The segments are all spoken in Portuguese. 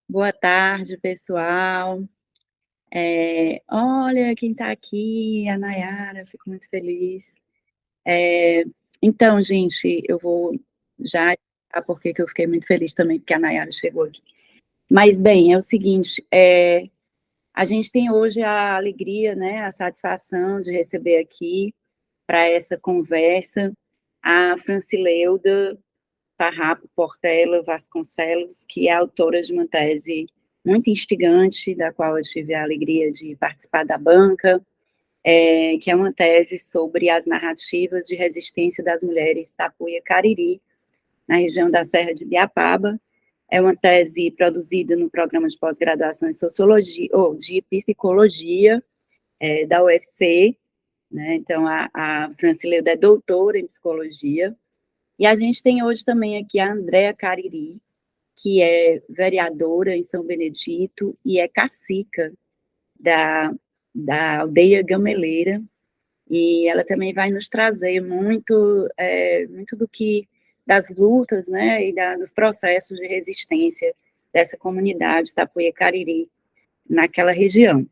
Boa tarde, pessoal. Olha quem está aqui, a Nayara, fico muito feliz. Eh, então, gente, eu vou já explicar por que eu fiquei muito feliz também, porque a Nayara chegou aqui. Mas, bem, é o seguinte, a gente tem hoje a alegria, né, a satisfação de receber aqui, para essa conversa, a Francileuda Farrapo Portela Vasconcelos, que é autora de uma tese muito instigante, da qual eu tive a alegria de participar da banca, que é uma tese sobre as narrativas de resistência das mulheres Tapuia-Cariri, na região da Serra de Ibiapaba. É uma tese produzida no programa de pós-graduação em Sociologia, ou de Psicologia, da UFC, né? Então, a Francileuda é doutora em Psicologia, e a gente tem hoje também aqui a Andréa Cariri, que é vereadora em São Benedito e é cacica da aldeia Gameleira, e ela também vai nos trazer muito do que, das lutas, né, e dos processos de resistência dessa comunidade Tapuia-Cariri, naquela região.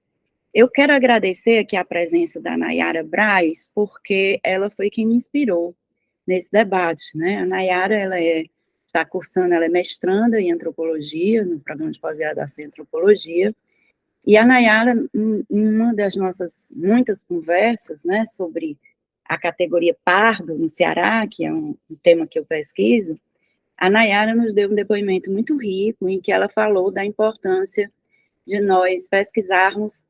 Eu quero agradecer aqui a presença da Nayara Braz, porque ela foi quem me inspirou nesse debate, né? A Nayara, está cursando, ela é mestranda em antropologia, no programa de pós-graduação em antropologia, e a Nayara, em uma das nossas muitas conversas, né, sobre a categoria pardo no Ceará, que é um tema que eu pesquiso, a Nayara nos deu um depoimento muito rico, em que ela falou da importância de nós pesquisarmos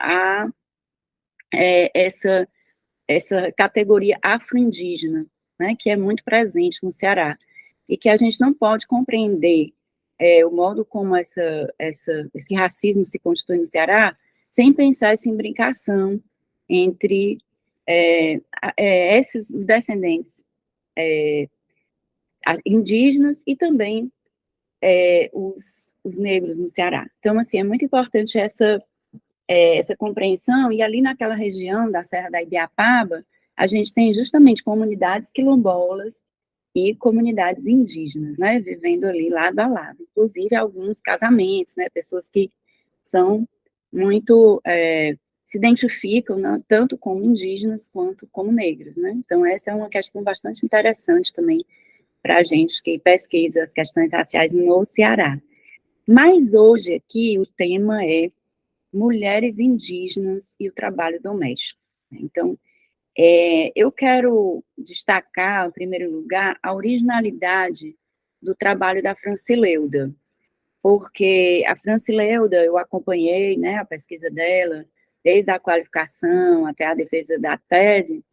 essa categoria afro-indígena, né, que é muito presente no Ceará, e que a gente não pode compreender o modo como esse racismo se constitui no Ceará sem pensar essa imbricação entre os descendentes indígenas e também os negros no Ceará. Então, assim, é muito importante essa compreensão, e ali naquela região da Serra da Ibiapaba, a gente tem justamente comunidades quilombolas e comunidades indígenas, né, vivendo ali lado a lado, inclusive alguns casamentos, né, pessoas que são muito, se identificam, né, tanto como indígenas quanto como negros, né, então essa é uma questão bastante interessante também para a gente que pesquisa as questões raciais no Ceará. Mas hoje aqui o tema é mulheres indígenas e o trabalho doméstico. Então, eu quero destacar, em primeiro lugar, a originalidade do trabalho da Francileuda, porque a Francileuda, eu acompanhei, né, a pesquisa dela, desde a qualificação até a defesa da tese,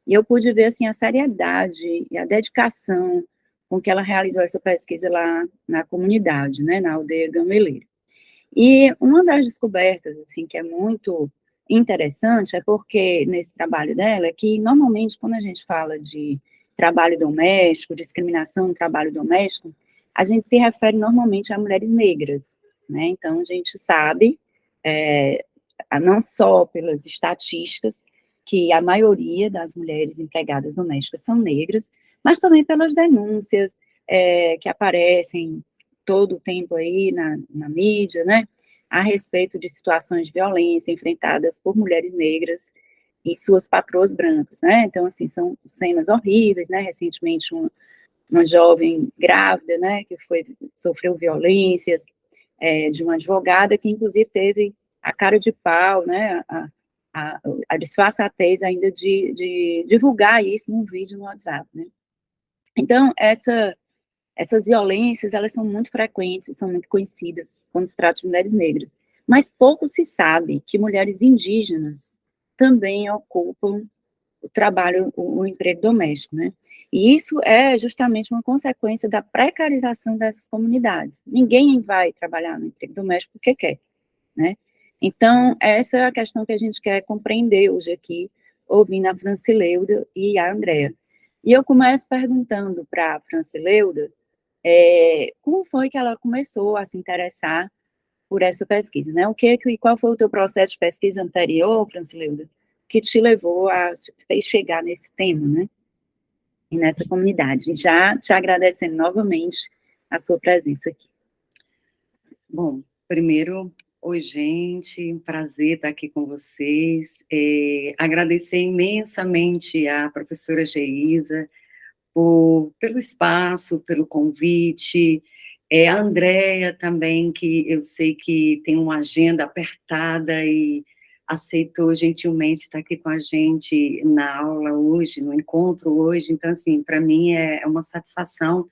e eu pude ver, assim, a seriedade e a dedicação com que ela realizou essa pesquisa lá na comunidade, né, na aldeia Gameleira. E uma das descobertas, assim, que é muito interessante, é porque nesse trabalho dela, é que normalmente quando a gente fala de trabalho doméstico, discriminação no trabalho doméstico, a gente se refere normalmente a mulheres negras, né? Então a gente sabe, não só pelas estatísticas, que a maioria das mulheres empregadas domésticas são negras, mas também pelas denúncias que aparecem todo o tempo aí na mídia, né, a respeito de situações de violência enfrentadas por mulheres negras e suas patroas brancas, né, então, assim, são cenas horríveis, né, recentemente uma jovem grávida, né, que sofreu violências de uma advogada que, inclusive, teve a cara de pau, né, a disfarçatez ainda de divulgar isso num vídeo no WhatsApp, né. Então, essas violências, elas são muito frequentes, são muito conhecidas quando se trata de mulheres negras, mas pouco se sabe que mulheres indígenas também ocupam o trabalho, o emprego doméstico, né? E isso é justamente uma consequência da precarização dessas comunidades. Ninguém vai trabalhar no emprego doméstico porque quer, né? Então, essa é a questão que a gente quer compreender hoje aqui, ouvindo a Francileuda e a Andrea. E eu começo perguntando para a Francileuda como foi que ela começou a se interessar por essa pesquisa, né? Qual foi o teu processo de pesquisa anterior, Francileuda, que te levou fez chegar nesse tema, né? E nessa comunidade. Já te agradecendo novamente a sua presença aqui. Bom, Primeiro, oi, gente, um prazer estar aqui com vocês. Agradecer imensamente à professora Geisa pelo espaço, pelo convite, a Andrea também, que eu sei que tem uma agenda apertada e aceitou gentilmente estar aqui com a gente na aula hoje, no encontro hoje. Então, assim, para mim é uma satisfação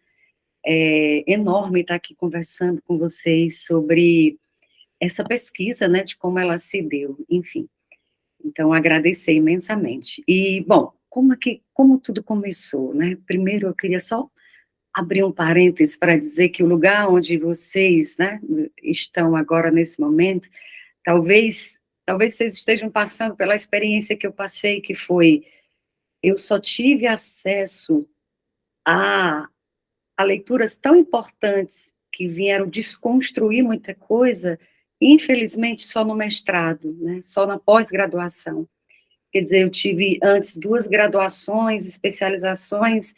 enorme estar aqui conversando com vocês sobre essa pesquisa, né, de como ela se deu, enfim. Então, agradecer imensamente. E, bom, como tudo começou, né? Primeiro, eu queria só abrir um parênteses para dizer que o lugar onde vocês, né, estão agora nesse momento, talvez, talvez vocês estejam passando pela experiência que eu passei, que foi, eu só tive acesso a, a leituras tão importantes que vieram desconstruir muita coisa, infelizmente só no mestrado, né, só na pós-graduação. Quer dizer, eu tive antes 2 graduações, especializações,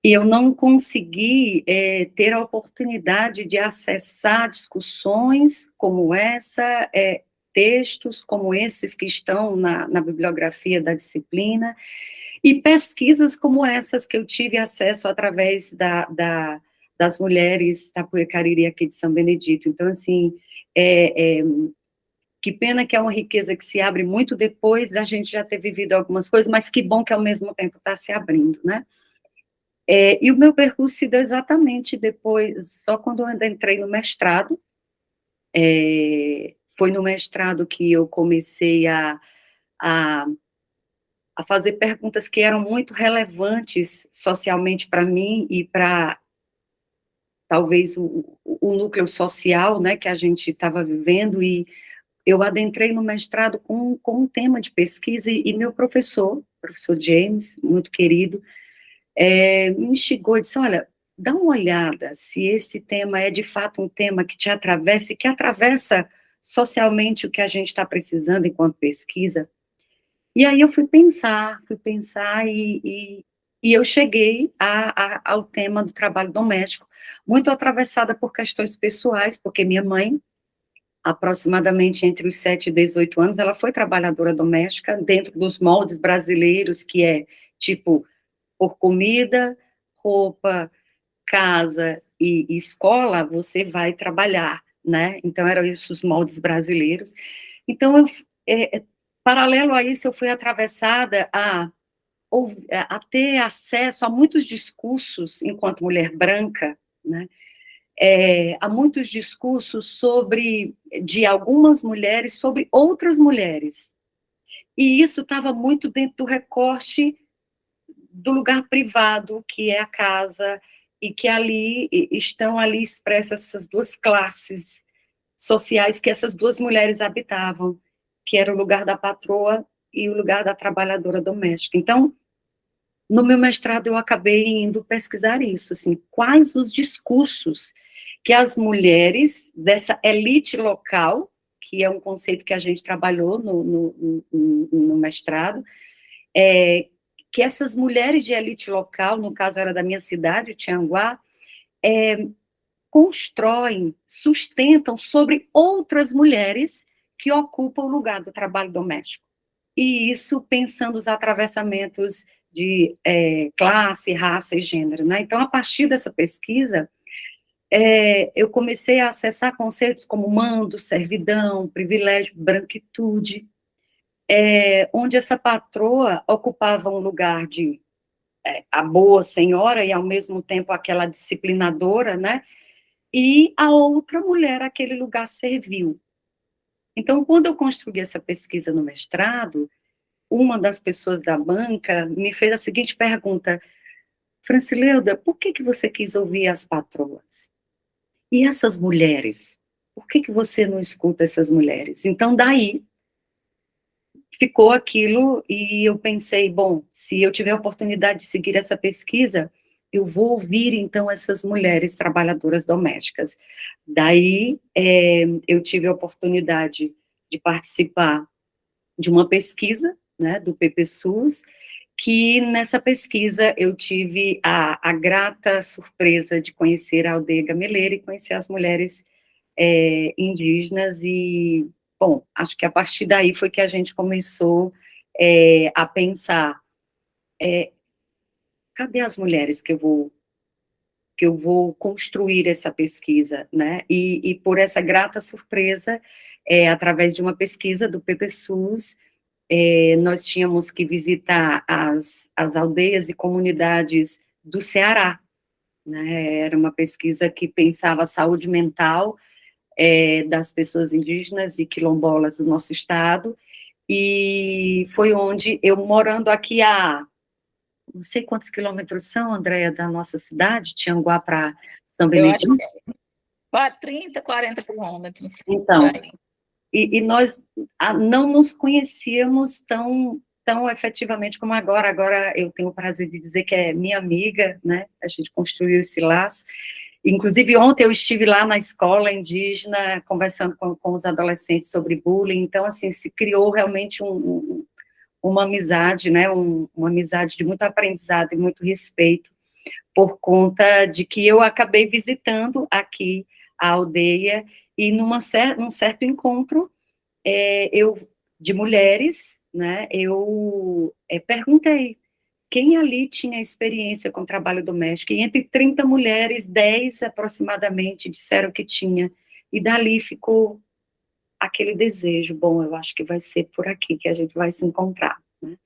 e eu não consegui ter a oportunidade de acessar discussões como essa, textos como esses que estão na bibliografia da disciplina, e pesquisas como essas que eu tive acesso através das mulheres da Tapuia-Cariri aqui de São Benedito. Então, assim, que pena que é uma riqueza que se abre muito depois da gente já ter vivido algumas coisas, mas que bom que ao mesmo tempo está se abrindo, né? E o meu percurso se deu exatamente depois, só quando eu ainda entrei no mestrado, foi no mestrado que eu comecei a, a fazer perguntas que eram muito relevantes socialmente para mim e para talvez o núcleo social, né, que a gente estava vivendo, e eu adentrei no mestrado com um tema de pesquisa, e meu professor James, muito querido, me instigou e disse, olha, dá uma olhada se esse tema é de fato um tema que te atravessa e que atravessa socialmente o que a gente está precisando enquanto pesquisa. E aí eu fui pensar e eu cheguei ao tema do trabalho doméstico, muito atravessada por questões pessoais, porque minha mãe, aproximadamente entre os 7 e 18 anos, ela foi trabalhadora doméstica, dentro dos moldes brasileiros, que é, tipo, por comida, roupa, casa e escola, você vai trabalhar, né? Então, eram esses os moldes brasileiros. Então, paralelo a isso, eu fui atravessada a ter acesso a muitos discursos, enquanto mulher branca, né? Há muitos discursos de algumas mulheres sobre outras mulheres. E isso estava muito dentro do recorte do lugar privado, que é a casa, e que estão ali expressas essas 2 classes sociais que essas 2 mulheres habitavam, que era o lugar da patroa e o lugar da trabalhadora doméstica. Então, no meu mestrado, eu acabei indo pesquisar isso, assim, quais os discursos que as mulheres dessa elite local, que é um conceito que a gente trabalhou no mestrado, que essas mulheres de elite local, no caso era da minha cidade, Tianguá, constroem, sustentam sobre outras mulheres que ocupam o lugar do trabalho doméstico. E isso pensando os atravessamentos de classe, raça e gênero, né? Então, a partir dessa pesquisa, eu comecei a acessar conceitos como mando, servidão, privilégio, branquitude, onde essa patroa ocupava um lugar de a boa senhora e, ao mesmo tempo, aquela disciplinadora, né? E a outra mulher, aquele lugar servil. Então, quando eu construí essa pesquisa no mestrado, uma das pessoas da banca me fez a seguinte pergunta, Francileuda, por que você quis ouvir as patroas? E essas mulheres? Por que você não escuta essas mulheres? Então, daí, ficou aquilo e eu pensei, bom, se eu tiver a oportunidade de seguir essa pesquisa, eu vou ouvir, então, essas mulheres trabalhadoras domésticas. Daí, eu tive a oportunidade de participar de uma pesquisa, né, do PPSUS, que nessa pesquisa eu tive a grata surpresa de conhecer a Aldeia Gameleira e conhecer as mulheres indígenas, e, bom, acho que a partir daí foi que a gente começou a pensar, cadê as mulheres que eu vou construir essa pesquisa, né? E por essa grata surpresa, através de uma pesquisa do PPSUS, nós tínhamos que visitar as aldeias e comunidades do Ceará, né? Era uma pesquisa que pensava a saúde mental das pessoas indígenas e quilombolas do nosso estado, e foi onde eu, morando aqui há não sei quantos quilômetros são, Andréia, da nossa cidade, Tianguá para São Eu acho Benedito. que é 30, 40 quilômetros, por Então, aí. e nós não nos conhecíamos tão efetivamente como agora. Agora eu tenho o prazer de dizer que é minha amiga, né? A gente construiu esse laço. Inclusive, ontem eu estive lá na escola indígena, conversando com os adolescentes sobre bullying. Então, assim, se criou realmente uma amizade, né? Uma amizade de muito aprendizado e muito respeito, por conta de que eu acabei visitando aqui a aldeia, e num certo encontro de mulheres, né, eu perguntei quem ali tinha experiência com trabalho doméstico, e entre 30 mulheres, 10 aproximadamente disseram que tinha, e dali ficou aquele desejo, bom, eu acho que vai ser por aqui que a gente vai se encontrar, né?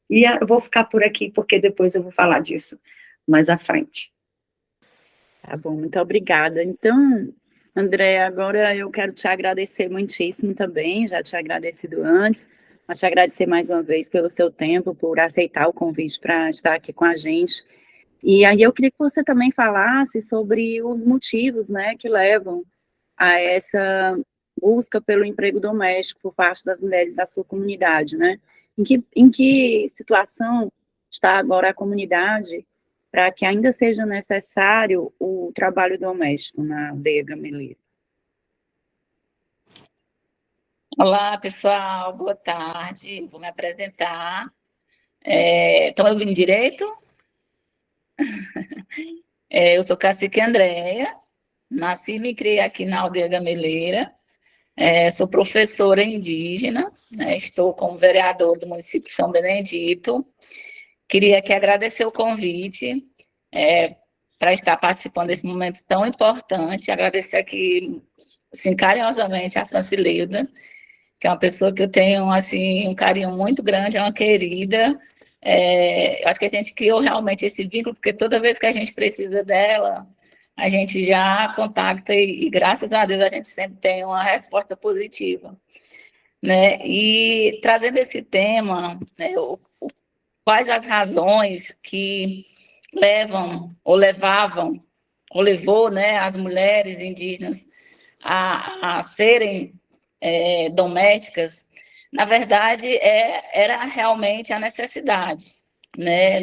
E eu vou ficar por aqui, porque depois eu vou falar disso mais à frente. Tá bom, muito obrigada. Então, André, agora eu quero te agradecer muitíssimo também, já te agradecido antes, mas te agradecer mais uma vez pelo seu tempo, por aceitar o convite para estar aqui com a gente. E aí eu queria que você também falasse sobre os motivos, né, que levam a essa busca pelo emprego doméstico por parte das mulheres da sua comunidade, né? Em que situação está agora a comunidade para que ainda seja necessário o trabalho doméstico na aldeia gameleira? Olá, pessoal, boa tarde. Vou me apresentar. Estão me ouvindo direito? Eu sou Cacique Andréia, nasci e me criei aqui na aldeia gameleira. Sou professora indígena, né, estou como vereador do município de São Benedito. Queria aqui agradecer o convite para estar participando desse momento tão importante. Agradecer aqui, assim, carinhosamente a Francileuda, que é uma pessoa que eu tenho assim, um carinho muito grande, é uma querida. Eu acho que a gente criou realmente esse vínculo, porque toda vez que a gente precisa dela, a gente já contacta e graças a Deus a gente sempre tem uma resposta positiva, né? E trazendo esse tema, né, quais as razões que levam ou levavam ou levou, né, as mulheres indígenas a serem domésticas, na verdade era realmente a necessidade, né?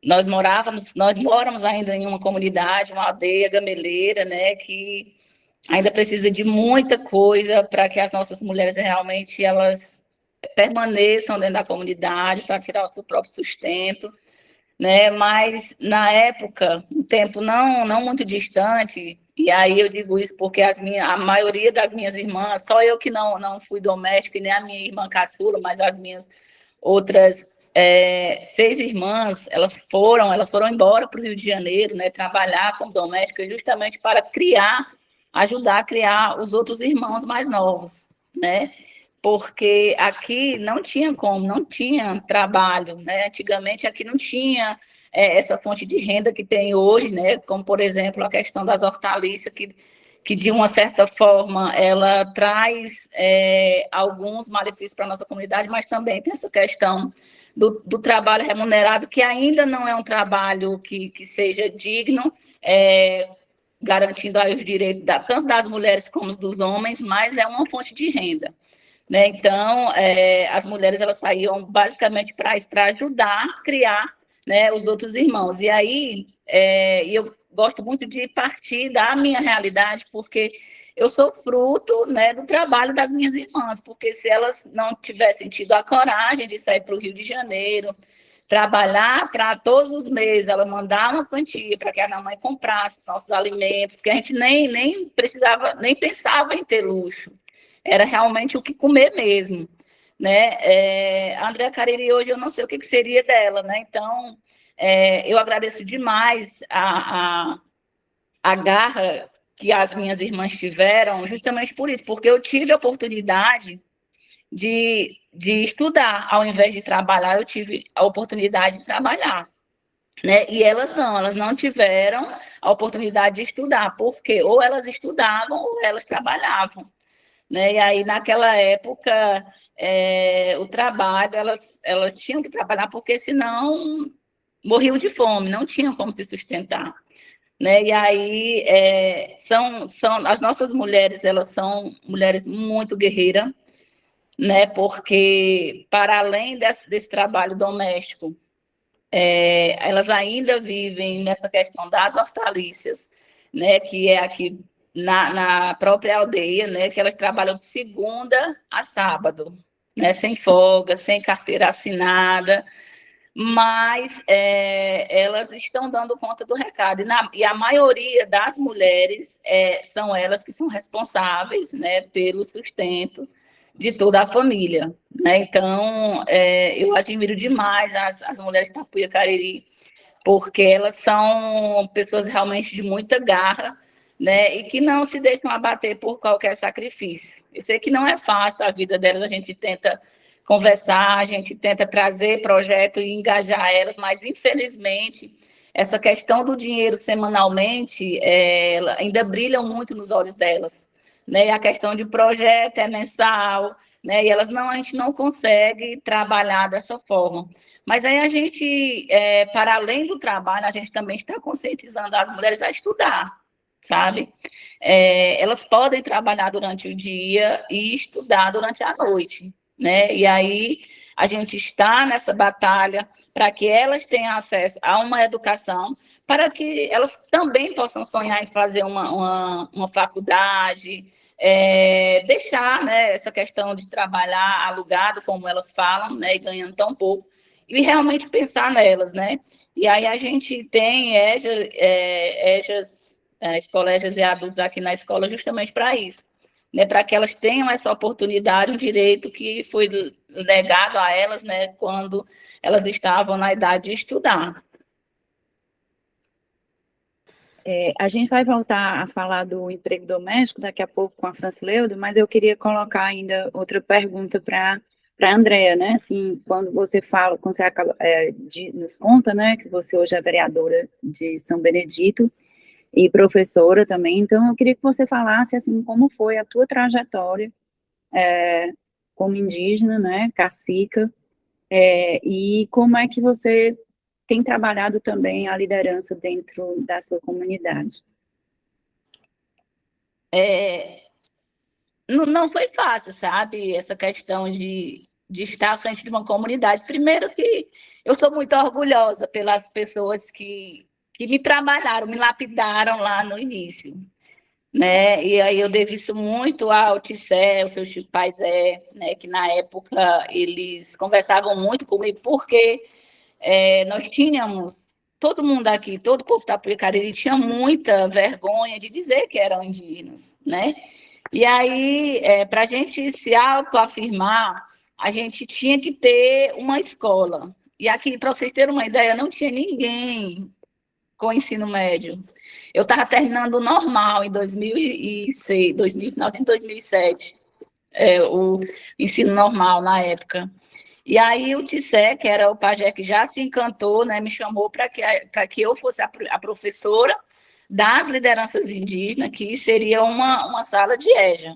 Nós moramos ainda em uma comunidade, uma aldeia gameleira, né, que ainda precisa de muita coisa para que as nossas mulheres realmente elas permaneçam dentro da comunidade para tirar o seu próprio sustento, né? Mas na época, um tempo não muito distante, e aí eu digo isso porque a maioria das minhas irmãs, só eu que não fui doméstica, e nem a minha irmã caçula, mas as minhas outras 6 irmãs, elas foram embora para o Rio de Janeiro, né, trabalhar como doméstica justamente para ajudar a criar os outros irmãos mais novos, né? Porque aqui não tinha trabalho, né? Antigamente aqui não tinha essa fonte de renda que tem hoje, né? Como, por exemplo, a questão das hortaliças, que de uma certa forma ela traz alguns malefícios para a nossa comunidade, mas também tem essa questão do trabalho remunerado, que ainda não é um trabalho que seja digno, garantindo aí os direitos tanto das mulheres como dos homens, mas é uma fonte de renda, né? Então, as mulheres elas saíam basicamente para ajudar a criar, né, os outros irmãos. E aí, eu gosto muito de partir da minha realidade, porque eu sou fruto, né, do trabalho das minhas irmãs, porque se elas não tivessem tido a coragem de sair para o Rio de Janeiro, trabalhar para todos os meses, ela mandar uma quantia para que a minha mãe comprasse nossos alimentos, porque a gente nem precisava, nem pensava em ter luxo. Era realmente o que comer mesmo, né? A Andréa Cariri hoje eu não sei o que seria dela, né? Então, eu agradeço demais a garra que as minhas irmãs tiveram, justamente por isso, porque eu tive a oportunidade de estudar, ao invés de trabalhar, eu tive a oportunidade de trabalhar, né? E elas não tiveram a oportunidade de estudar, porque ou elas estudavam ou elas trabalhavam, né? E aí, naquela época, o trabalho, elas tinham que trabalhar, porque senão morriam de fome, não tinham como se sustentar, né? E aí, são as nossas mulheres, elas são mulheres muito guerreiras, né? Porque, para além desse trabalho doméstico, elas ainda vivem nessa questão das hortaliças, né? Que é aqui na própria aldeia, né? Que elas trabalham de segunda a sábado, né? Sem folga, sem carteira assinada, mas elas estão dando conta do recado. E a maioria das mulheres são elas que são responsáveis, né, pelo sustento de toda a família, né? Então, eu admiro demais as mulheres de Tapuia Cariri, porque elas são pessoas realmente de muita garra, né? E que não se deixam abater por qualquer sacrifício. Eu sei que não é fácil a vida delas, a gente tenta conversar, a gente tenta trazer projeto e engajar elas, mas, infelizmente, essa questão do dinheiro semanalmente ainda brilha muito nos olhos delas, né? A questão de projeto é mensal, né? E a gente não consegue trabalhar dessa forma. Mas aí a gente, para além do trabalho, a gente também está conscientizando as mulheres a estudar, sabe? Elas podem trabalhar durante o dia e estudar durante a noite, né? E aí a gente está nessa batalha para que elas tenham acesso a uma educação, para que elas também possam sonhar em fazer uma faculdade, deixar, né, essa questão de trabalhar alugado, como elas falam, né, e ganhando tão pouco, e realmente pensar nelas, né? E aí a gente tem colégios e adultos aqui na escola justamente para isso, né? Para que elas tenham essa oportunidade, um direito que foi negado a elas, né, quando elas estavam na idade de estudar. A gente vai voltar a falar do emprego doméstico daqui a pouco com a Francileuda, mas eu queria colocar ainda outra pergunta para a Andréa, né? Assim, quando você fala, quando você acaba, nos conta, né, que você hoje é vereadora de São Benedito e professora também, então eu queria que você falasse, assim, como foi a tua trajetória como indígena, né, cacica, e como é que você tem trabalhado também a liderança dentro da sua comunidade. Não foi fácil, sabe? Essa questão de estar à frente de uma comunidade. Primeiro que eu sou muito orgulhosa pelas pessoas que me trabalharam, me lapidaram lá no início, né? E aí eu devo isso muito ao Tissé, ao seu Chico Paisé, né? Que na época eles conversavam muito comigo, porque nós tínhamos, todo mundo aqui, todo o povo da Tapuia Cariri tinha muita vergonha de dizer que eram indígenas, né? E aí, para a gente se autoafirmar, a gente tinha que ter uma escola. E aqui, para vocês terem uma ideia, não tinha ninguém com ensino médio. Eu estava terminando o normal em 2006, final de 2007, o ensino normal na época. E aí o Tissé, que era o pajé que já se encantou, né, me chamou para que eu fosse a professora das lideranças indígenas, que seria uma sala de EJA.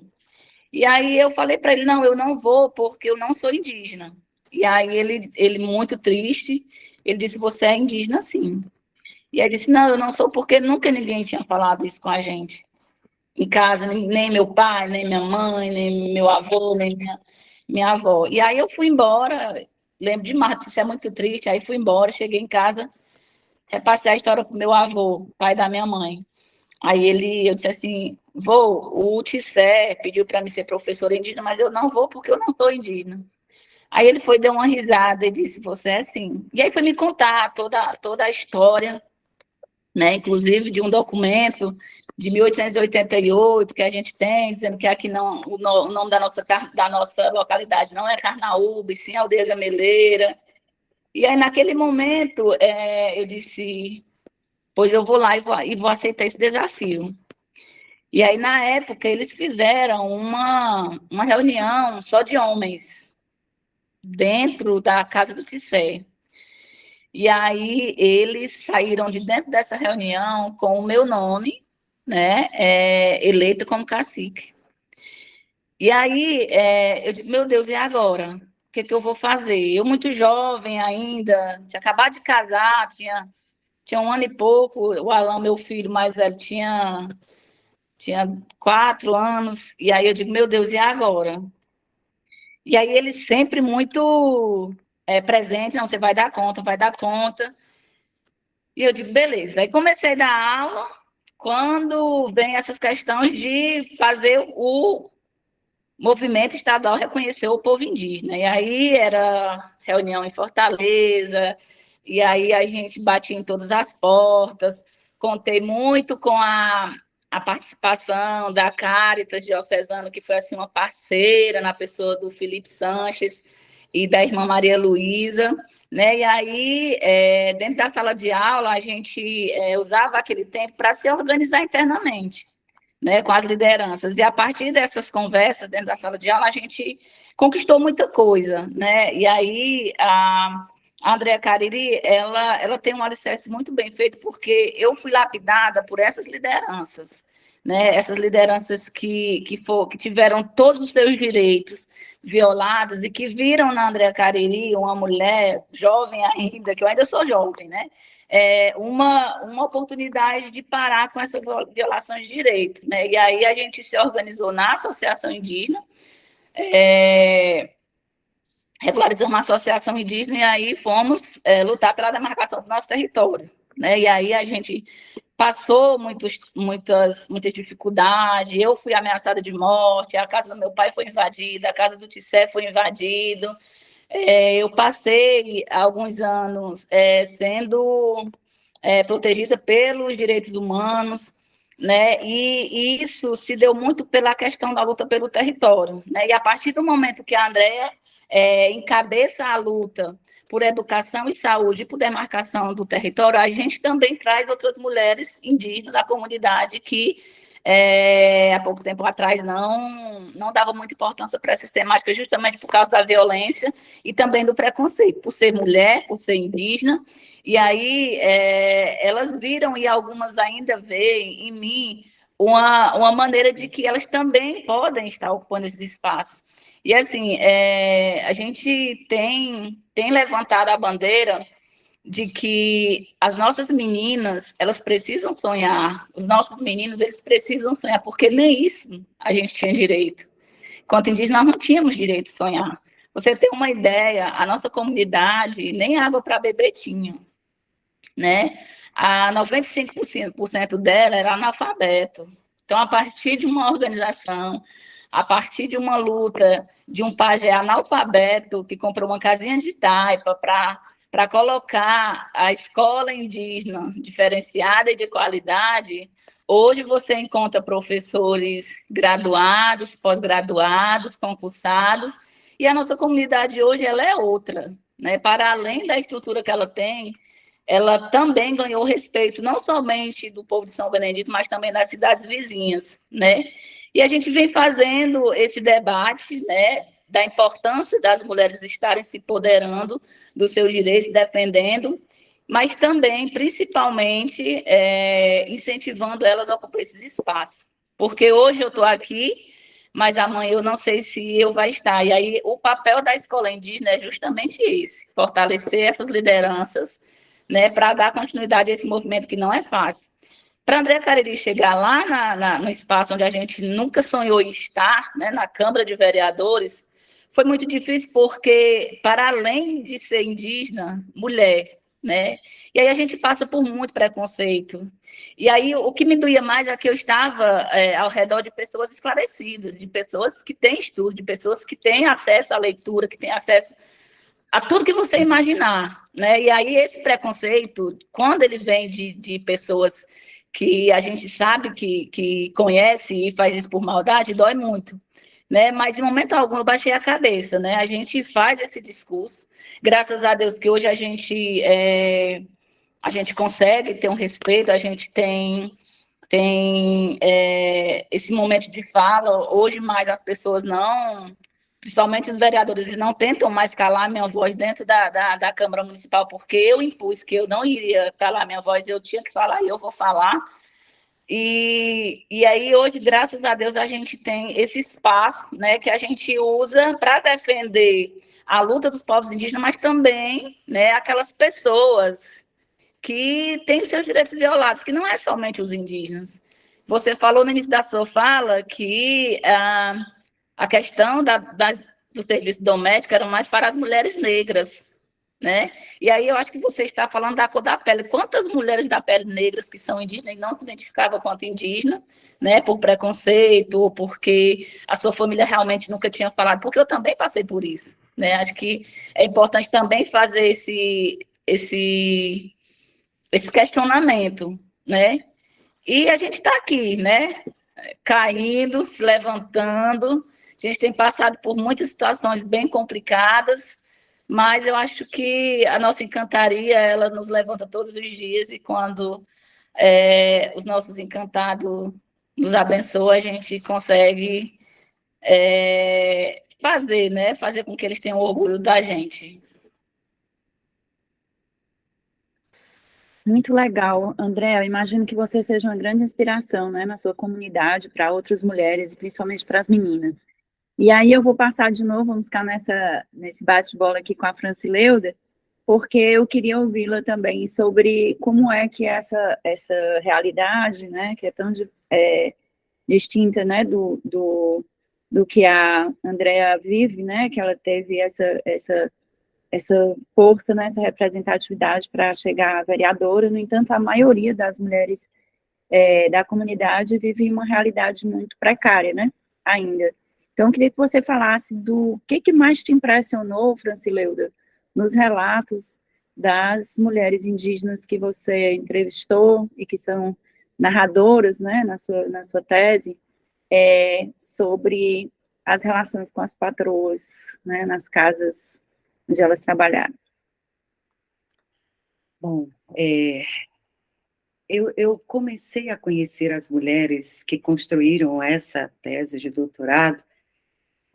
E aí eu falei para ele, não, eu não vou, porque eu não sou indígena. E aí ele muito triste, ele disse, você é indígena, sim. E aí disse, não, eu não sou, porque nunca ninguém tinha falado isso com a gente. Em casa, nem meu pai, nem minha mãe, nem meu avô, nem minha avó. E aí eu fui embora, lembro demais, isso é muito triste, aí fui embora, cheguei em casa, repassei a história para o meu avô, pai da minha mãe. Aí eu disse assim, o Tissé pediu para mim ser professora indígena, mas eu não vou porque eu não sou indígena. Aí ele foi, deu uma risada e disse, você é assim. E aí foi me contar toda a história, né, inclusive de um documento de 1888 que a gente tem, dizendo que aqui não, o nome da nossa localidade não é Carnaúba, sim Aldeia Gameleira. E aí, naquele momento, eu disse, pois eu vou lá e vou aceitar esse desafio. E aí, na época, eles fizeram uma reunião só de homens, dentro da Casa do Tissé. E aí, eles saíram de dentro dessa reunião com o meu nome, né, eleito como cacique. E aí, eu digo, meu Deus, e agora? O que eu vou fazer? Eu, muito jovem ainda, tinha acabado de casar, tinha 1 ano e pouco, o Alan, meu filho mais velho, tinha 4 anos, e aí eu digo, meu Deus, e agora? E aí ele sempre muito presente, não, você vai dar conta, vai dar conta. E eu digo, beleza. Aí comecei a dar aula, quando vem essas questões de fazer o movimento estadual reconhecer o povo indígena. E aí era reunião em Fortaleza, e aí a gente batia em todas as portas. Contei muito com a participação da Caritas Diocesana, que foi assim, uma parceira na pessoa do Felipe Sanches e da irmã Maria Luísa. Né? E aí, dentro da sala de aula, a gente usava aquele tempo para se organizar internamente, né, com as lideranças. E a partir dessas conversas dentro da sala de aula, a gente conquistou muita coisa, né? E aí a Andréa Cariri, ela tem um alicerce muito bem feito, porque eu fui lapidada por essas lideranças, né? Essas lideranças que tiveram todos os seus direitos violados e que viram na Andréa Cariri uma mulher jovem ainda, que eu ainda sou jovem, né? Uma oportunidade de parar com essas violações de direitos, né? E aí a gente se organizou na Associação Indígena, regularizamos uma associação indígena e aí fomos lutar pela demarcação do nosso território, né? E aí a gente passou muitas dificuldades, eu fui ameaçada de morte, a casa do meu pai foi invadida, a casa do Tissé foi invadido, eu passei alguns anos sendo protegida pelos direitos humanos, né? E isso se deu muito pela questão da luta pelo território, né? E a partir do momento que a Andréa encabeça a luta por educação e saúde e por demarcação do território, a gente também traz outras mulheres indígenas da comunidade que há pouco tempo atrás não dava muita importância para essas temáticas, justamente por causa da violência e também do preconceito, por ser mulher, por ser indígena. E aí elas viram, e algumas ainda veem em mim, uma maneira de que elas também podem estar ocupando esses espaços. E assim, a gente tem levantado a bandeira de que as nossas meninas, elas precisam sonhar, os nossos meninos, eles precisam sonhar, porque nem isso a gente tinha direito. Enquanto indígenas, nós não tínhamos direito de sonhar. Você tem uma ideia, a nossa comunidade nem água para beber tinha, né? A 95% dela era analfabeto. Então, a partir de uma organização, a partir de uma luta de um pajé analfabeto que comprou uma casinha de taipa para colocar a escola indígena diferenciada e de qualidade, hoje você encontra professores graduados, pós-graduados, concursados, e a nossa comunidade hoje ela é outra, né? Para além da estrutura que ela tem, ela também ganhou respeito, não somente do povo de São Benedito, mas também das cidades vizinhas, né? E a gente vem fazendo esse debate, né, da importância das mulheres estarem se empoderando dos seus direitos, defendendo, mas também, principalmente, incentivando elas a ocupar esses espaços. Porque hoje eu estou aqui, mas amanhã eu não sei se eu vai estar. E aí o papel da escola indígena é justamente esse, fortalecer essas lideranças, né, para dar continuidade a esse movimento que não é fácil. Para Andréa Cariri chegar lá no espaço onde a gente nunca sonhou em estar, né, na Câmara de Vereadores, foi muito difícil porque, para além de ser indígena, mulher, né? E aí a gente passa por muito preconceito. E aí, o que me doía mais é que eu estava ao redor de pessoas esclarecidas, de pessoas que têm estudo, de pessoas que têm acesso à leitura, que têm acesso a tudo que você imaginar, né? E aí, esse preconceito, quando ele vem de pessoas que a gente sabe que conhece e faz isso por maldade, dói muito, né? Mas, em momento algum, eu baixei a cabeça, né? A gente faz esse discurso, graças a Deus que hoje a gente consegue ter um respeito, a gente tem esse momento de fala. Hoje mais as pessoas não, principalmente os vereadores, eles não tentam mais calar minha voz dentro da Câmara Municipal, porque eu impus que eu não iria calar minha voz, eu tinha que falar e eu vou falar. E aí, hoje, graças a Deus, a gente tem esse espaço, né, que a gente usa para defender a luta dos povos indígenas, mas também, né, aquelas pessoas que têm seus direitos violados, que não é somente os indígenas. Você falou no início da sua fala que a questão do serviço doméstico era mais para as mulheres negras, né? E aí eu acho que você está falando da cor da pele. Quantas mulheres da pele negras que são indígenas e não se identificavam quanto indígena, né? Por preconceito, ou porque a sua família realmente nunca tinha falado, porque eu também passei por isso, né? Acho que é importante também fazer esse questionamento, né? E a gente está aqui, né? Caindo, se levantando. A gente tem passado por muitas situações bem complicadas, mas eu acho que a nossa encantaria, ela nos levanta todos os dias, e quando os nossos encantados nos abençoam, a gente consegue fazer, né? Fazer com que eles tenham orgulho da gente. Muito legal, André. Eu imagino que você seja uma grande inspiração, né, na sua comunidade, para outras mulheres e principalmente para as meninas. E aí eu vou passar de novo, vamos ficar nesse bate-bola aqui com a Francileuda, porque eu queria ouvi-la também sobre como é que essa realidade, né, que é tão distinta, né, do que a Andrea vive, né, que ela teve essa força, né, essa representatividade para chegar a vereadora. No entanto, a maioria das mulheres da comunidade vive uma realidade muito precária, né, ainda. Então, eu queria que você falasse do que mais te impressionou, Francileuda, nos relatos das mulheres indígenas que você entrevistou e que são narradoras, né, na sua tese, sobre as relações com as patroas, né, nas casas onde elas trabalharam. Bom, eu comecei a conhecer as mulheres que construíram essa tese de doutorado.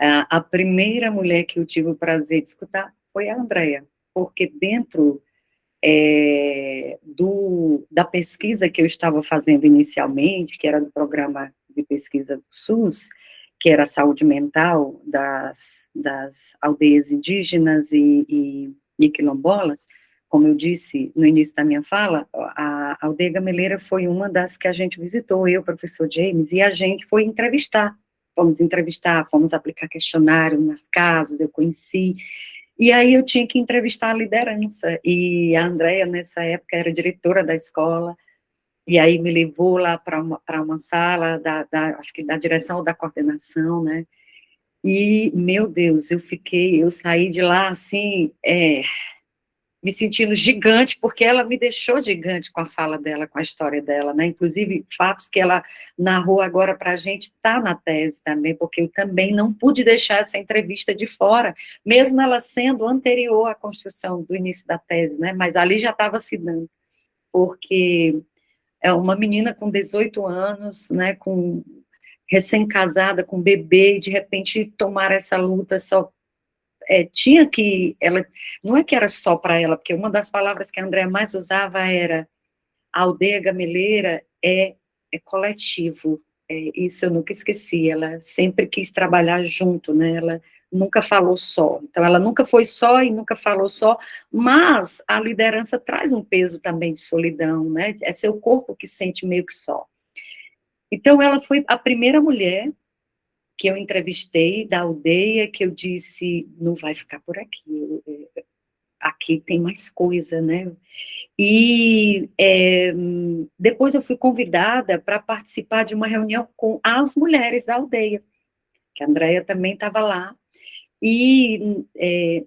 A primeira mulher que eu tive o prazer de escutar foi a Andrea, porque dentro da pesquisa que eu estava fazendo inicialmente, que era do programa de pesquisa do SUS, que era a saúde mental das aldeias indígenas e quilombolas, como eu disse no início da minha fala, a aldeia Gameleira foi uma das que a gente visitou, eu, professor James, e a gente foi entrevistar, fomos aplicar questionário nas casas, eu conheci, e aí eu tinha que entrevistar a liderança, e a Andrea, nessa época, era diretora da escola, e aí me levou lá para uma sala, acho que da direção ou da coordenação, né, e, meu Deus, eu saí de lá, assim, me sentindo gigante, porque ela me deixou gigante com a fala dela, com a história dela, né, inclusive fatos que ela narrou agora para a gente, está na tese também, porque eu também não pude deixar essa entrevista de fora, mesmo ela sendo anterior à construção do início da tese, né, mas ali já estava se dando, porque é uma menina com 18 anos, né, recém-casada, com bebê, e de repente tomar essa luta só tinha que, ela, não é que era só para ela, porque uma das palavras que a Andrea mais usava era, a aldeia gameleira é coletivo, isso eu nunca esqueci, ela sempre quis trabalhar junto, né, ela nunca falou só, então ela nunca foi só e nunca falou só, mas a liderança traz um peso também de solidão, né, é seu corpo que sente meio que só. Então ela foi a primeira mulher que eu entrevistei da aldeia, que eu disse, não vai ficar por aqui, aqui tem mais coisa, né? E depois eu fui convidada para participar de uma reunião com as mulheres da aldeia, que a Andréia também estava lá, e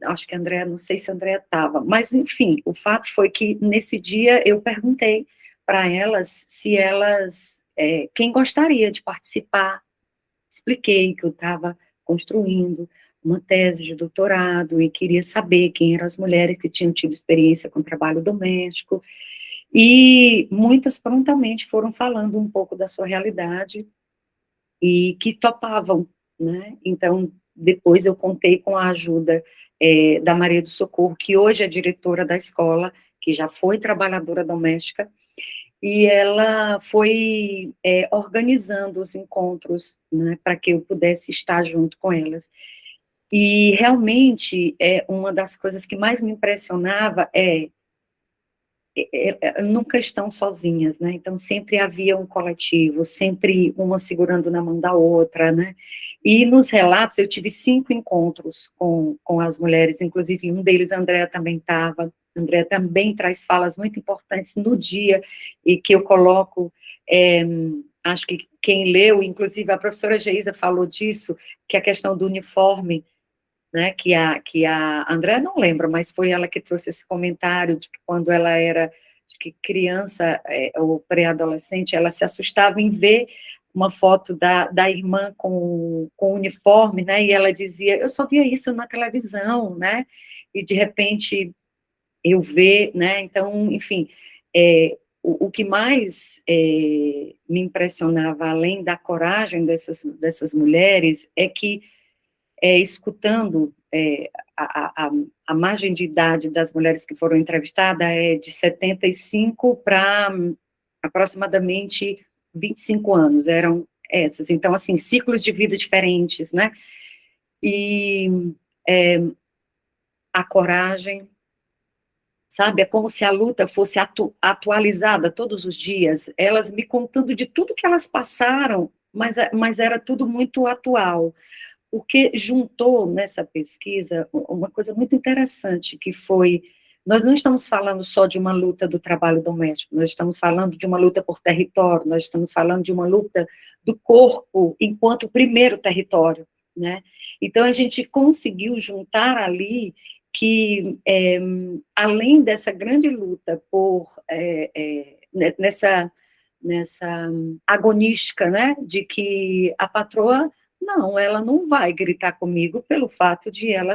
acho que a Andréia, não sei se a Andréia estava, mas enfim, o fato foi que nesse dia eu perguntei para elas se elas, quem gostaria de participar, expliquei que eu estava construindo uma tese de doutorado e queria saber quem eram as mulheres que tinham tido experiência com trabalho doméstico, e muitas prontamente foram falando um pouco da sua realidade e que topavam, né? Então, depois eu contei com a ajuda da Maria do Socorro, que hoje é diretora da escola, que já foi trabalhadora doméstica, e ela foi organizando os encontros, né, para que eu pudesse estar junto com elas. E realmente, uma das coisas que mais me impressionava nunca estão sozinhas, né? Então, sempre havia um coletivo, sempre uma segurando na mão da outra, né? E nos relatos, eu tive 5 encontros com as mulheres, inclusive um deles, a Andréa também estava. A Andréa também traz falas muito importantes no dia, e que eu coloco, acho que quem leu, inclusive a professora Geisa falou disso, que a questão do uniforme, né, que a Andréa não lembra, mas foi ela que trouxe esse comentário de que quando ela era criança ou pré-adolescente, ela se assustava em ver uma foto da irmã com uniforme, né, e ela dizia, eu só via isso na televisão, né, e de repente eu ver, né, então, enfim, o que mais me impressionava, além da coragem dessas mulheres, é que escutando a margem de idade das mulheres que foram entrevistadas é de 75 para aproximadamente 25 anos, eram essas. Então, assim, ciclos de vida diferentes, né? E a coragem, sabe? É como se a luta fosse atualizada todos os dias, elas me contando de tudo que elas passaram, mas era tudo muito atual. O que juntou nessa pesquisa uma coisa muito interessante, que foi, nós não estamos falando só de uma luta do trabalho doméstico, nós estamos falando de uma luta por território, nós estamos falando de uma luta do corpo enquanto primeiro território, né? Então, a gente conseguiu juntar ali que, além dessa grande luta por, nessa agonística, né, de que a patroa não, ela não vai gritar comigo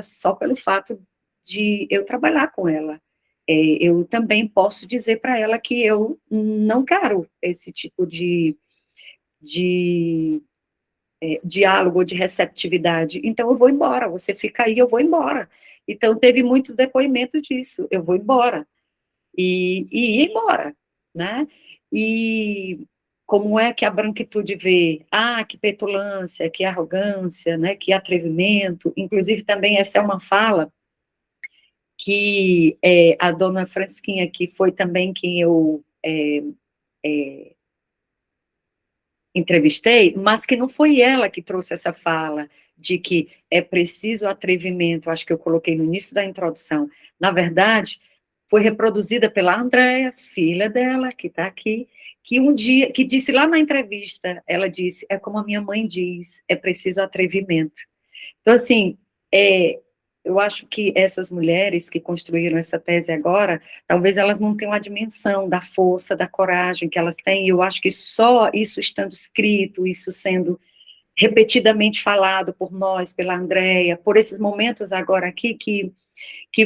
só pelo fato de eu trabalhar com ela. Eu também posso dizer para ela que eu não quero esse tipo de diálogo, de receptividade. Então, eu vou embora, você fica aí, eu vou embora. Então, teve muitos depoimentos disso, eu vou embora. E ir embora, né? E como é que a branquitude vê? Que petulância, que arrogância, né? Que atrevimento. Inclusive, também essa é uma fala que a dona Francisquinha, que foi também quem eu entrevistei, mas que não foi ela que trouxe essa fala de que é preciso atrevimento, acho que eu coloquei no início da introdução. Na verdade, foi reproduzida pela Andréia, filha dela, que está aqui, que um dia, que disse lá na entrevista, ela disse, é como a minha mãe diz, é preciso atrevimento. Então, assim, eu acho que essas mulheres que construíram essa tese agora, talvez elas não tenham a dimensão da força, da coragem que elas têm, e eu acho que só isso estando escrito, isso sendo repetidamente falado por nós, pela Andréia, por esses momentos agora aqui, que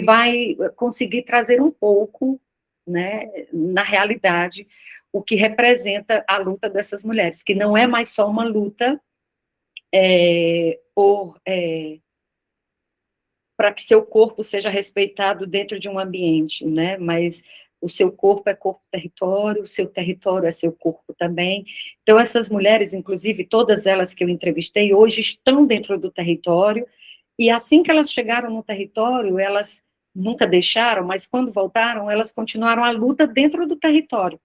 vai conseguir trazer um pouco, né, na realidade, o que representa a luta dessas mulheres, que não é mais só uma luta para que seu corpo seja respeitado dentro de um ambiente, né, mas o seu corpo é corpo-território, o seu território é seu corpo também. Então, essas mulheres, inclusive, todas elas que eu entrevistei, hoje estão dentro do território, e assim que elas chegaram no território, elas nunca deixaram, mas quando voltaram, elas continuaram a luta dentro do território,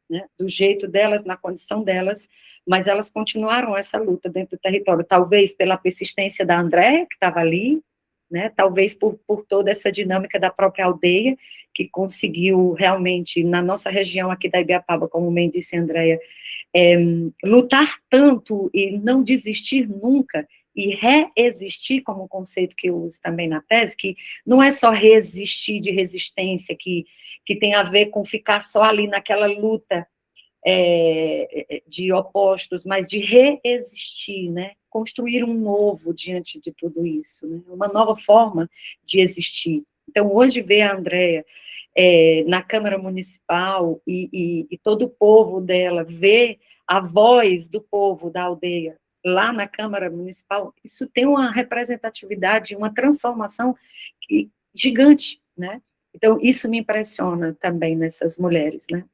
né? Do jeito delas, na condição delas, mas elas continuaram essa luta dentro do território, talvez pela persistência da Andréia, que estava ali, né? Talvez por toda essa dinâmica da própria aldeia, que conseguiu realmente, na nossa região aqui da Ibiapaba, como bem disse a Andréia, lutar tanto e não desistir nunca, e reexistir, como um conceito que eu uso também na tese, que não é só resistir de resistência, que tem a ver com ficar só ali naquela luta de opostos, mas de reexistir, né? Construir um novo diante de tudo isso, né? Uma nova forma de existir. Então, hoje ver a Andréia na Câmara Municipal e todo o povo dela, ver a voz do povo da aldeia lá na Câmara Municipal, isso tem uma representatividade, uma transformação gigante, né? Então, isso me impressiona também nessas mulheres, né?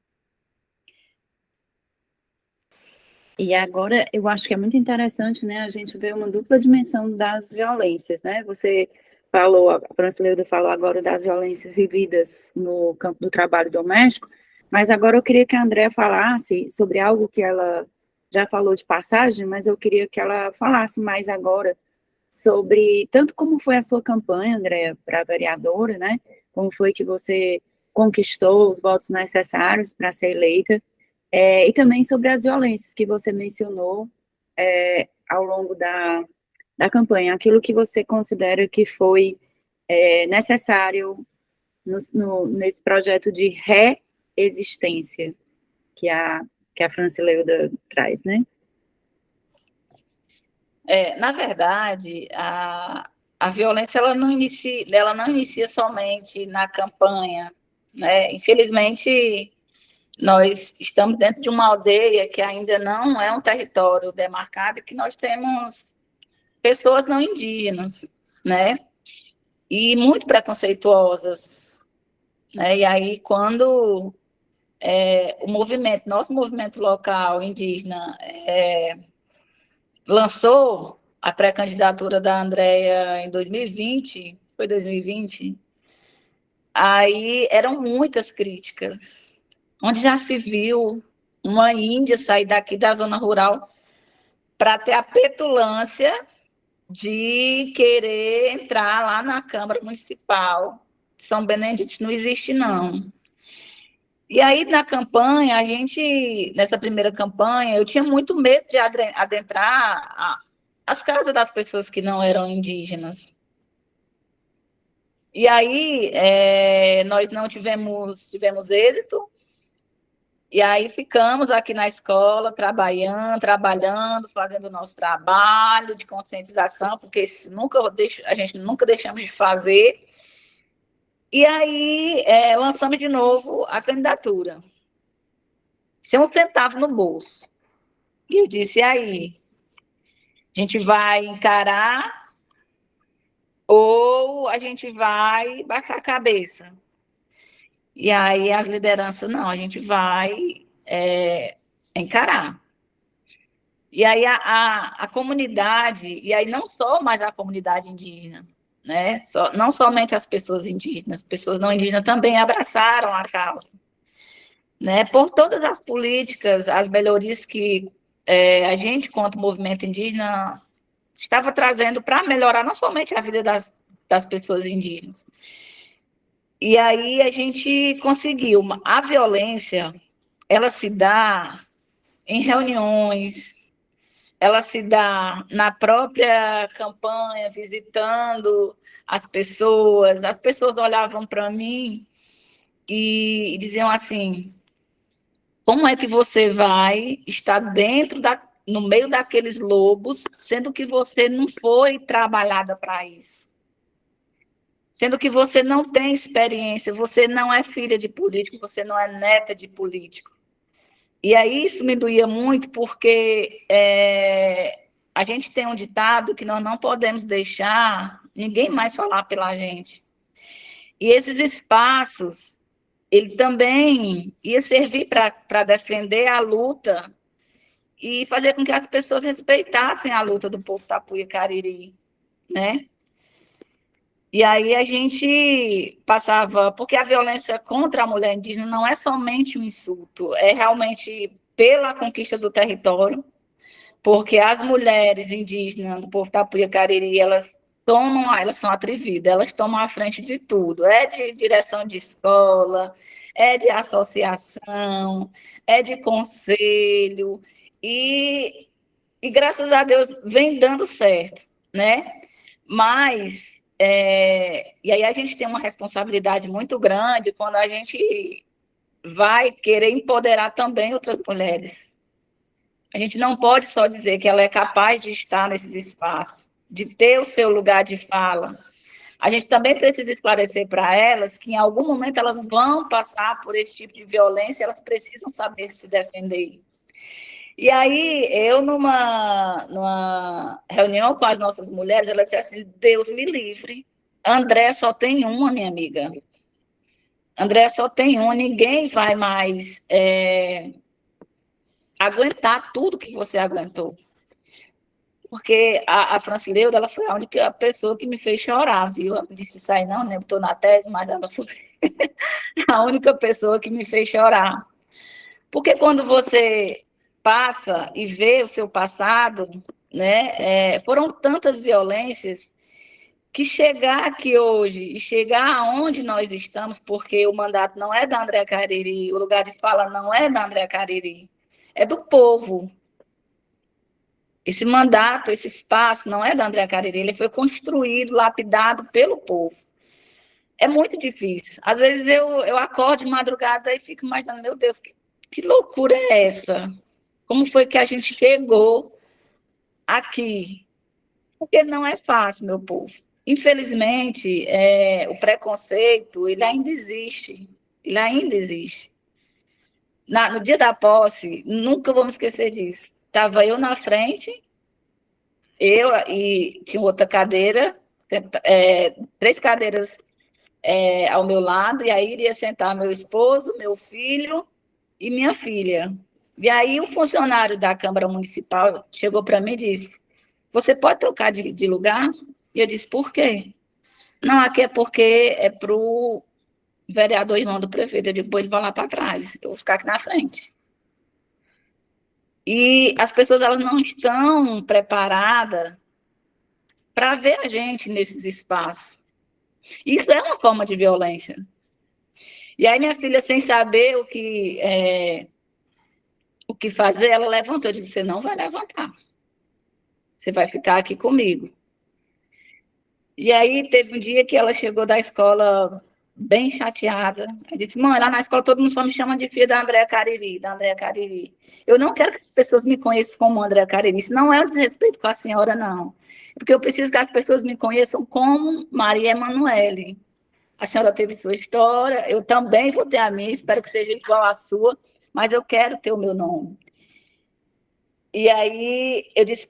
E agora, eu acho que é muito interessante, né, a gente ver uma dupla dimensão das violências, né? Você falou, a Francileuda falou agora das violências vividas no campo do trabalho doméstico, mas agora eu queria que a Andréa falasse sobre algo que ela já falou de passagem, mas eu queria que ela falasse mais agora sobre, tanto como foi a sua campanha, Andréa, para vereadora, né? Como foi que você conquistou os votos necessários para ser eleita, e também sobre as violências que você mencionou ao longo da campanha, aquilo que você considera que foi necessário nesse projeto de reexistência que a Francileuda traz, né? Na verdade, a violência ela não inicia somente na campanha, né? Infelizmente, nós estamos dentro de uma aldeia que ainda não é um território demarcado, que nós temos pessoas não indígenas, né? E muito preconceituosas, né? E aí, quando nosso movimento local indígena lançou a pré-candidatura da Andréia em 2020, foi 2020, aí eram muitas críticas, onde já se viu uma índia sair daqui da zona rural para ter a petulância de querer entrar lá na Câmara Municipal. São Benedito não existe, não. E aí, na campanha, nessa primeira campanha, eu tinha muito medo de adentrar as casas das pessoas que não eram indígenas. E aí, nós não tivemos êxito, e aí ficamos aqui na escola, trabalhando, fazendo o nosso trabalho de conscientização, porque a gente nunca deixamos de fazer. E aí, lançamos de novo a candidatura, sem um centavo no bolso. E eu disse, e aí, a gente vai encarar ou a gente vai baixar a cabeça? E aí as lideranças, não, a gente vai encarar. E aí a comunidade, e aí não só mais a comunidade indígena, né? Não somente as pessoas indígenas, pessoas não indígenas também abraçaram a causa, né? Por todas as políticas, as melhorias que a gente, quanto movimento indígena, estava trazendo para melhorar não somente a vida das pessoas indígenas. E aí a gente conseguiu. A violência, ela se dá em reuniões, ela se dá na própria campanha, visitando as pessoas olhavam para mim e diziam assim, como é que você vai estar no meio daqueles lobos, sendo que você não foi trabalhada para isso? Sendo que você não tem experiência, você não é filha de político, você não é neta de político. E aí isso me doía muito, porque a gente tem um ditado que nós não podemos deixar ninguém mais falar pela gente. E esses espaços, ele também ia servir para defender a luta e fazer com que as pessoas respeitassem a luta do povo Tapuia Cariri, né? E aí a gente passava, porque a violência contra a mulher indígena não é somente um insulto, é realmente pela conquista do território, porque as mulheres indígenas do povo Tapuia Cariri, elas elas são atrevidas, elas tomam a frente de tudo, é de direção de escola, é de associação, é de conselho, e graças a Deus vem dando certo, né? Mas, e aí a gente tem uma responsabilidade muito grande quando a gente vai querer empoderar também outras mulheres. A gente não pode só dizer que ela é capaz de estar nesses espaços, de ter o seu lugar de fala. A gente também precisa esclarecer para elas que em algum momento elas vão passar por esse tipo de violência, elas precisam saber se defender. E aí, eu numa reunião com as nossas mulheres, ela disse assim, Deus me livre, André só tem uma, minha amiga. André só tem uma, ninguém vai mais aguentar tudo que você aguentou. Porque a Francileuda, ela foi a única pessoa que me fez chorar, viu? Ela disse isso aí, não, né? Estou na tese, mas ela foi a única pessoa que me fez chorar. Porque quando você passa e vê o seu passado, né? Foram tantas violências que chegar aqui hoje e chegar aonde nós estamos, porque o mandato não é da Andréa Cariri, o lugar de fala não é da Andréa Cariri, é do povo. Esse mandato, esse espaço não é da Andréa Cariri, ele foi construído, lapidado pelo povo. É muito difícil. Às vezes eu acordo de madrugada e fico imaginando, meu Deus, que loucura é essa? Como foi que a gente chegou aqui? Porque não é fácil, meu povo. Infelizmente, o preconceito, ele ainda existe. Ele ainda existe. No dia da posse, nunca vou me esquecer disso. Estava eu na frente, eu e tinha outra cadeira, 3 cadeiras ao meu lado, e aí iria sentar meu esposo, meu filho e minha filha. E aí o funcionário da Câmara Municipal chegou para mim e disse, você pode trocar de lugar? E eu disse, por quê? Não, aqui é porque é para o vereador irmão do prefeito. Eu digo, pô, ele vai lá para trás, eu vou ficar aqui na frente. E as pessoas elas não estão preparadas para ver a gente nesses espaços. Isso é uma forma de violência. E aí minha filha, sem saber o que fazer, ela levantou. Eu disse, você não vai levantar. Você vai ficar aqui comigo. E aí teve um dia que ela chegou da escola bem chateada. Eu disse, mãe, lá na escola todo mundo só me chama de filha da Andréa Cariri, da Andréa Cariri. Eu não quero que as pessoas me conheçam como Andréa Cariri. Isso não é um desrespeito com a senhora, não. Porque eu preciso que as pessoas me conheçam como Maria Emanuele. A senhora teve sua história, eu também vou ter a minha, espero que seja igual à sua, mas eu quero ter o meu nome. E aí eu disse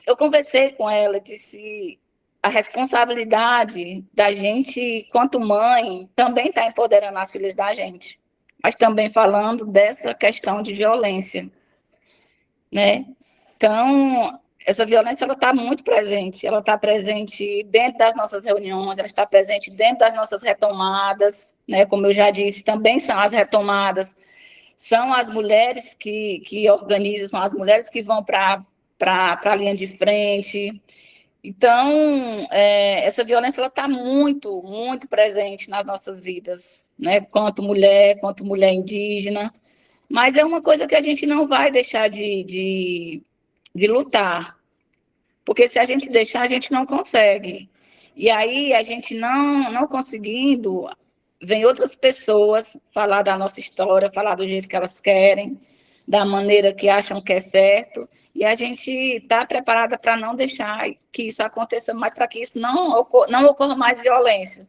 eu conversei com ela, disse a responsabilidade da gente, quanto mãe, também está empoderando as filhas da gente, mas também falando dessa questão de violência, né? Então, essa violência ela está muito presente, ela está presente dentro das nossas reuniões, ela está presente dentro das nossas retomadas, né? Como eu já disse, também são as retomadas, são as mulheres que organizam, são as mulheres que vão para a linha de frente. Então, essa violência está muito, muito presente nas nossas vidas, né? Quanto mulher indígena, mas é uma coisa que a gente não vai deixar de lutar, porque se a gente deixar, a gente não consegue. E aí, a gente não conseguindo, vem outras pessoas falar da nossa história, falar do jeito que elas querem, da maneira que acham que é certo, e a gente está preparada para não deixar que isso aconteça mais, para que isso não ocorra mais violência.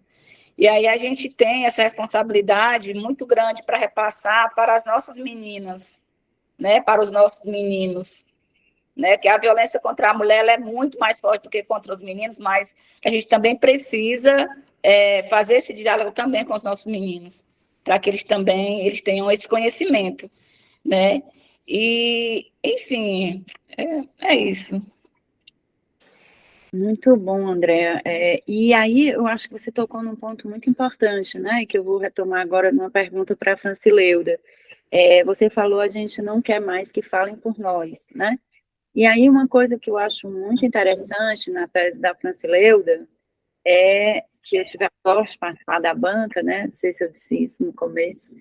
E aí a gente tem essa responsabilidade muito grande para repassar para as nossas meninas, né, para os nossos meninos, né, que a violência contra a mulher ela é muito mais forte do que contra os meninos, mas a gente também precisa fazer esse diálogo também com os nossos meninos, para que eles tenham esse conhecimento, né? E, enfim, é isso. Muito bom, Andréa. E aí eu acho que você tocou num ponto muito importante, né, que eu vou retomar agora numa pergunta para a Francileuda. Você falou, a gente não quer mais que falem por nós, né? E aí uma coisa que eu acho muito interessante na tese da Francileuda é que eu tive a sorte de participar da banca, né? Não sei se eu disse isso no começo,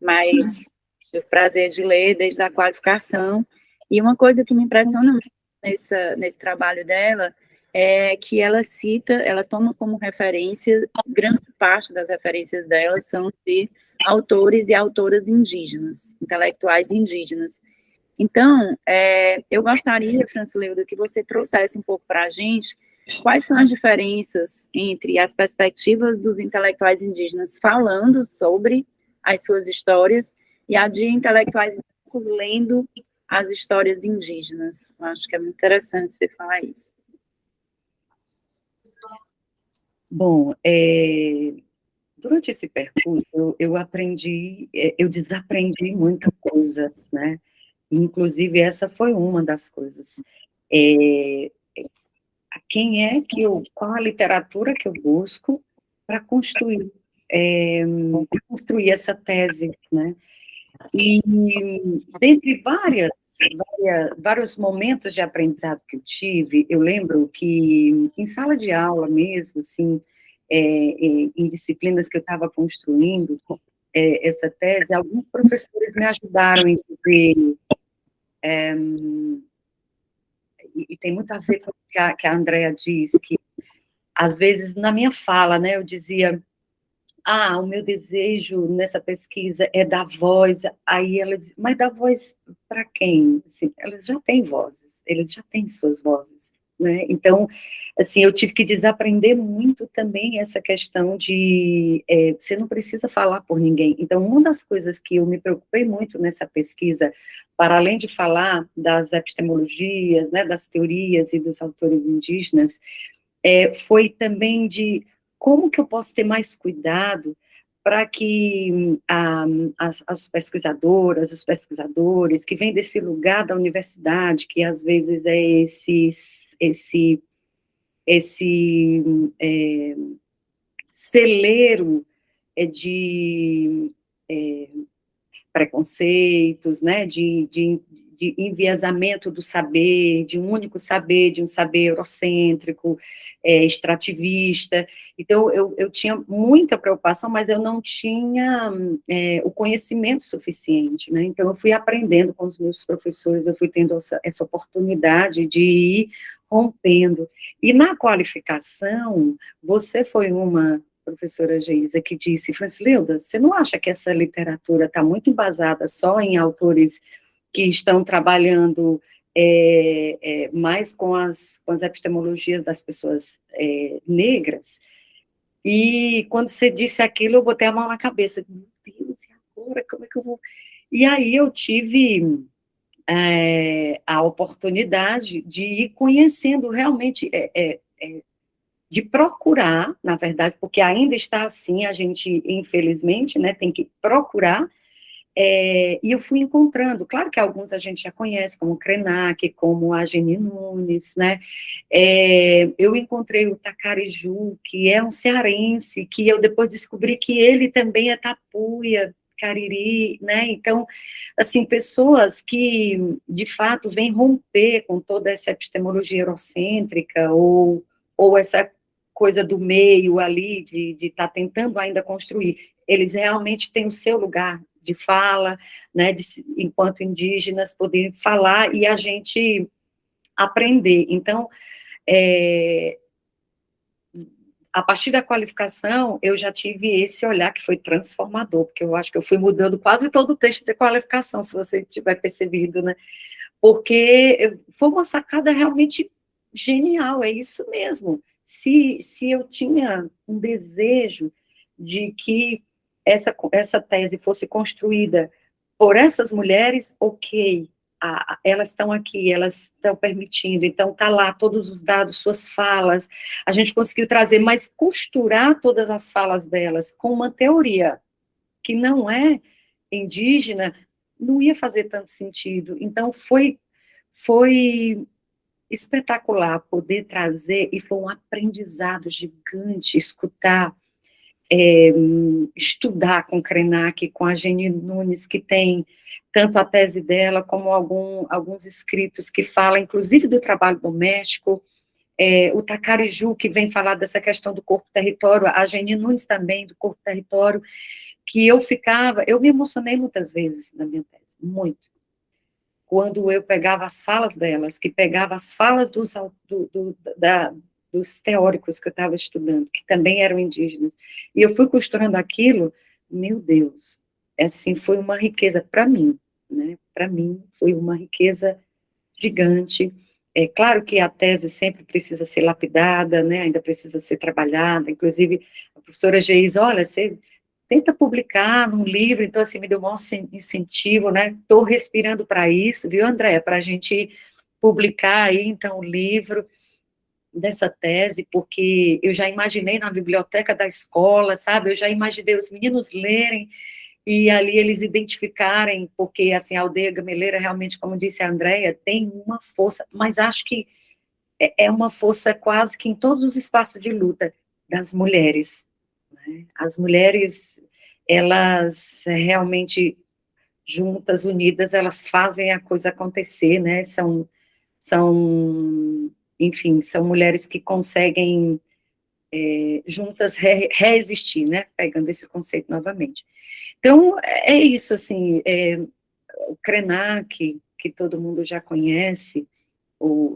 mas tive o prazer de ler desde a qualificação. E uma coisa que me impressiona muito nesse trabalho dela é que ela cita, ela toma como referência, grande parte das referências dela são de autores e autoras indígenas, intelectuais indígenas. Então, eu gostaria, Francileuda, que você trouxesse um pouco para a gente quais são as diferenças entre as perspectivas dos intelectuais indígenas falando sobre as suas histórias e a de intelectuais brancos lendo as histórias indígenas. Eu acho que é muito interessante você falar isso. Bom, durante esse percurso, eu aprendi, eu desaprendi muita coisa, né? Inclusive, essa foi uma das coisas. Quem é que qual a literatura que eu busco para construir essa tese, né? E dentre vários momentos de aprendizado que eu tive, eu lembro que em sala de aula mesmo, assim, em disciplinas que eu estava construindo essa tese, alguns professores me ajudaram em dizer, e tem muito a ver com o que a Andrea diz, que às vezes na minha fala, né, eu dizia, o meu desejo nessa pesquisa é dar voz. Aí ela diz, mas dar voz para quem? Assim, elas já têm vozes, eles já têm suas vozes, né? Então, assim, eu tive que desaprender muito também essa questão de você não precisa falar por ninguém. Então, uma das coisas que eu me preocupei muito nessa pesquisa, para além de falar das epistemologias, né, das teorias e dos autores indígenas, foi também de como que eu posso ter mais cuidado para que as pesquisadoras, os pesquisadores, que vêm desse lugar da universidade, que às vezes é esse celeiro de preconceitos, né, de enviesamento do saber, de um único saber, de um saber eurocêntrico, extrativista. Então, eu tinha muita preocupação, mas eu não tinha o conhecimento suficiente, né? Então, eu fui aprendendo com os meus professores, eu fui tendo essa oportunidade de ir rompendo. E na qualificação, você foi uma professora Geisa, que disse, Francileuda, você não acha que essa literatura está muito embasada só em autores que estão trabalhando mais com as epistemologias das pessoas negras? E quando você disse aquilo, eu botei a mão na cabeça, meu Deus, e agora, como é que eu vou... E aí eu tive a oportunidade de ir conhecendo realmente de procurar, na verdade, porque ainda está assim, a gente, infelizmente, né, tem que procurar, e eu fui encontrando, claro que alguns a gente já conhece, como Krenak, como a Geni Nunes, né, eu encontrei o Tacariju, que é um cearense, que eu depois descobri que ele também é tapuia, Cariri, né, então, assim, pessoas que, de fato, vêm romper com toda essa epistemologia eurocêntrica, ou essa coisa do meio ali, de estar tentando ainda construir, eles realmente têm o seu lugar de fala, né, enquanto indígenas, poder falar e a gente aprender. Então, a partir da qualificação, eu já tive esse olhar que foi transformador, porque eu acho que eu fui mudando quase todo o texto de qualificação, se você tiver percebido, né, porque foi uma sacada realmente genial, é isso mesmo. Se eu tinha um desejo de que essa tese fosse construída por essas mulheres, ok, elas estão aqui, elas estão permitindo, então está lá todos os dados, suas falas, a gente conseguiu trazer, mas costurar todas as falas delas com uma teoria que não é indígena, não ia fazer tanto sentido. Então, foi espetacular poder trazer, e foi um aprendizado gigante, escutar, estudar com Krenak, com a Geni Nunes, que tem tanto a tese dela como alguns escritos que falam, inclusive, do trabalho doméstico, o Tacariju, que vem falar dessa questão do corpo-território, a Geni Nunes também, do corpo-território, que eu me emocionei muitas vezes na minha tese, muito, quando eu pegava as falas delas, que pegava as falas dos teóricos que eu estava estudando, que também eram indígenas, e eu fui costurando aquilo, meu Deus, assim, foi uma riqueza para mim, né? Para mim, foi uma riqueza gigante. É claro que a tese sempre precisa ser lapidada, né? Ainda precisa ser trabalhada, inclusive a professora Geisa, olha, você tenta publicar num livro, então assim, me deu um maior incentivo, né? Estou respirando para isso, viu, Andréa? Para a gente publicar aí, então, o livro dessa tese, porque eu já imaginei na biblioteca da escola, sabe? Eu já imaginei os meninos lerem, e ali eles identificarem, porque, assim, a aldeia gameleira, realmente, como disse a Andréa, tem uma força, mas acho que é uma força quase que em todos os espaços de luta das mulheres, né? As mulheres, elas realmente, juntas, unidas, elas fazem a coisa acontecer, né? Enfim, são mulheres que conseguem juntas resistir, né? Pegando esse conceito novamente. Então, é isso, assim, o Krenak, que todo mundo já conhece,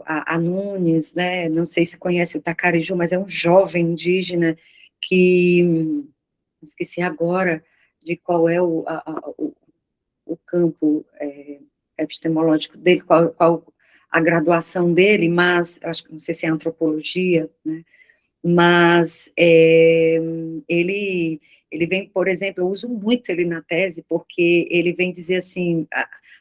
a Nunes, né, não sei se conhece o Tacariju, mas é um jovem indígena que, esqueci agora de qual é o campo epistemológico dele, qual a graduação dele, mas, acho que não sei se é antropologia, né, mas ele vem, por exemplo, eu uso muito ele na tese, porque ele vem dizer assim,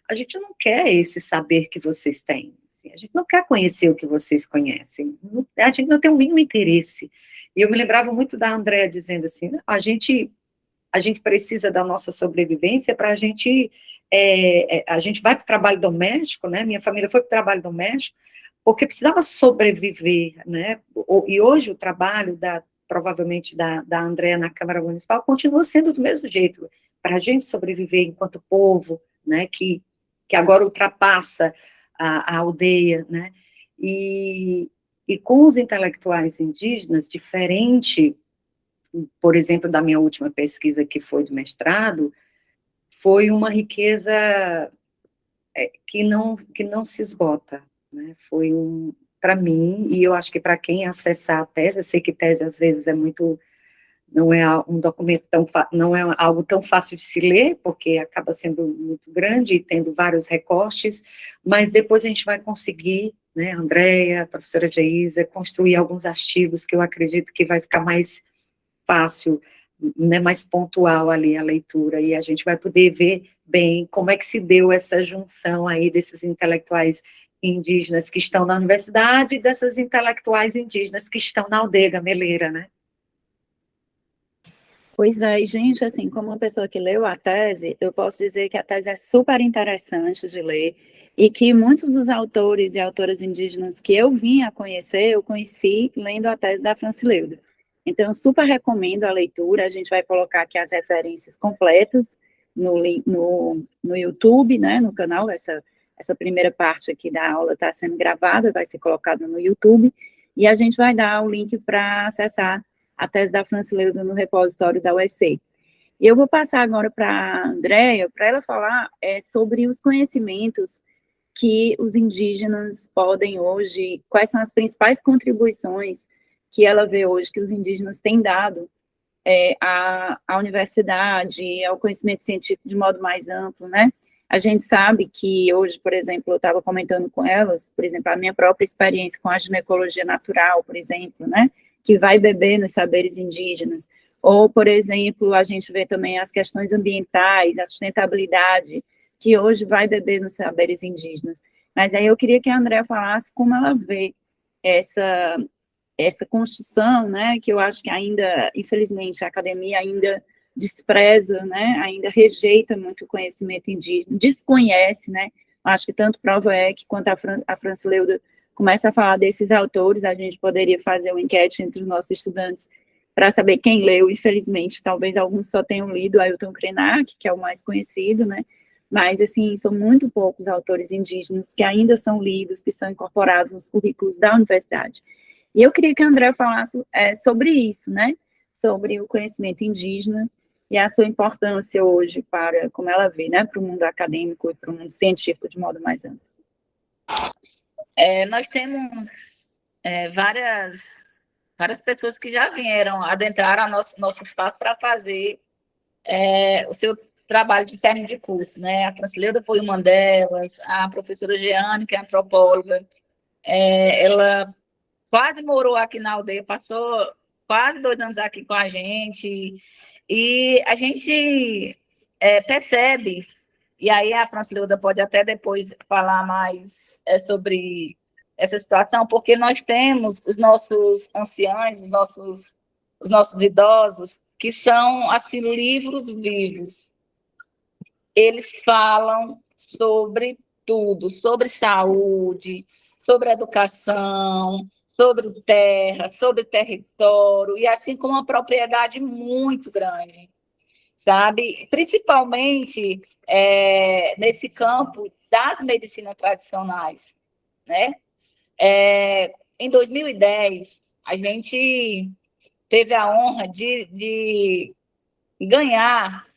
a gente não quer esse saber que vocês têm, assim, a gente não quer conhecer o que vocês conhecem, a gente não tem o mínimo interesse. E eu me lembrava muito da Andréa dizendo assim, a gente precisa da nossa sobrevivência para a gente vai para o trabalho doméstico, né, minha família foi para o trabalho doméstico, porque precisava sobreviver, né, e hoje o trabalho provavelmente da Andréa na Câmara Municipal continua sendo do mesmo jeito, para a gente sobreviver enquanto povo, né, que agora ultrapassa a aldeia, né, e com os intelectuais indígenas, diferente, por exemplo, da minha última pesquisa, que foi do mestrado, foi uma riqueza que não se esgota, né? Foi para mim, e eu acho que para quem acessar a tese, eu sei que tese às vezes não é um documento não é algo tão fácil de se ler, porque acaba sendo muito grande e tendo vários recortes, mas depois a gente vai conseguir, né, Andréa, a professora Geisa, construir alguns artigos que eu acredito que vai ficar mais fácil, né, mais pontual ali a leitura, e a gente vai poder ver bem como é que se deu essa junção aí desses intelectuais indígenas que estão na universidade e dessas intelectuais indígenas que estão na aldeia gameleira, né? Pois é, e gente, assim, como uma pessoa que leu a tese, eu posso dizer que a tese é super interessante de ler, e que muitos dos autores e autoras indígenas que eu vim a conhecer, eu conheci lendo a tese da Francileuda. Então, super recomendo a leitura, a gente vai colocar aqui as referências completas no YouTube, né, no canal, essa primeira parte aqui da aula está sendo gravada, vai ser colocada no YouTube, e a gente vai dar o link para acessar a tese da Francileuda no repositório da UFC. E eu vou passar agora para a Andréa, para ela falar sobre os conhecimentos que os indígenas podem hoje, quais são as principais contribuições que ela vê hoje que os indígenas têm dado à universidade, ao conhecimento científico de modo mais amplo, né? A gente sabe que hoje, por exemplo, eu estava comentando com elas, por exemplo, a minha própria experiência com a ginecologia natural, por exemplo, né? Que vai beber nos saberes indígenas, ou, por exemplo, a gente vê também as questões ambientais, a sustentabilidade, que hoje vai beber nos saberes indígenas. Mas aí eu queria que a Andréa falasse como ela vê essa construção, né, que eu acho que ainda, infelizmente, a academia ainda despreza, né, ainda rejeita muito o conhecimento indígena, desconhece, né, acho que tanto Provoec quanto a Francileuda começa a falar desses autores, a gente poderia fazer uma enquete entre os nossos estudantes para saber quem leu, infelizmente, talvez alguns só tenham lido Ailton Krenak, que é o mais conhecido, né, mas, assim, são muito poucos autores indígenas que ainda são lidos, que são incorporados nos currículos da universidade. E eu queria que a Andréa falasse sobre isso, né? Sobre o conhecimento indígena e a sua importância hoje para, como ela vê, né, para o mundo acadêmico e para o mundo científico de modo mais amplo. Nós temos várias pessoas que já vieram adentrar a nosso espaço para fazer o seu trabalho de término de curso, né? A Francileuda foi uma delas, a professora Jeane, que é antropóloga, ela quase morou aqui na aldeia, passou quase 2 anos aqui com a gente, e a gente percebe, e aí a Francileuda pode até depois falar mais sobre essa situação, porque nós temos os nossos anciãos, os nossos idosos, que são, assim, livros vivos. Eles falam sobre tudo, sobre saúde, sobre educação, sobre terra, sobre território, e assim com uma propriedade muito grande, sabe? Principalmente nesse campo das medicinas tradicionais, né? Em 2010, a gente teve a honra de ganhar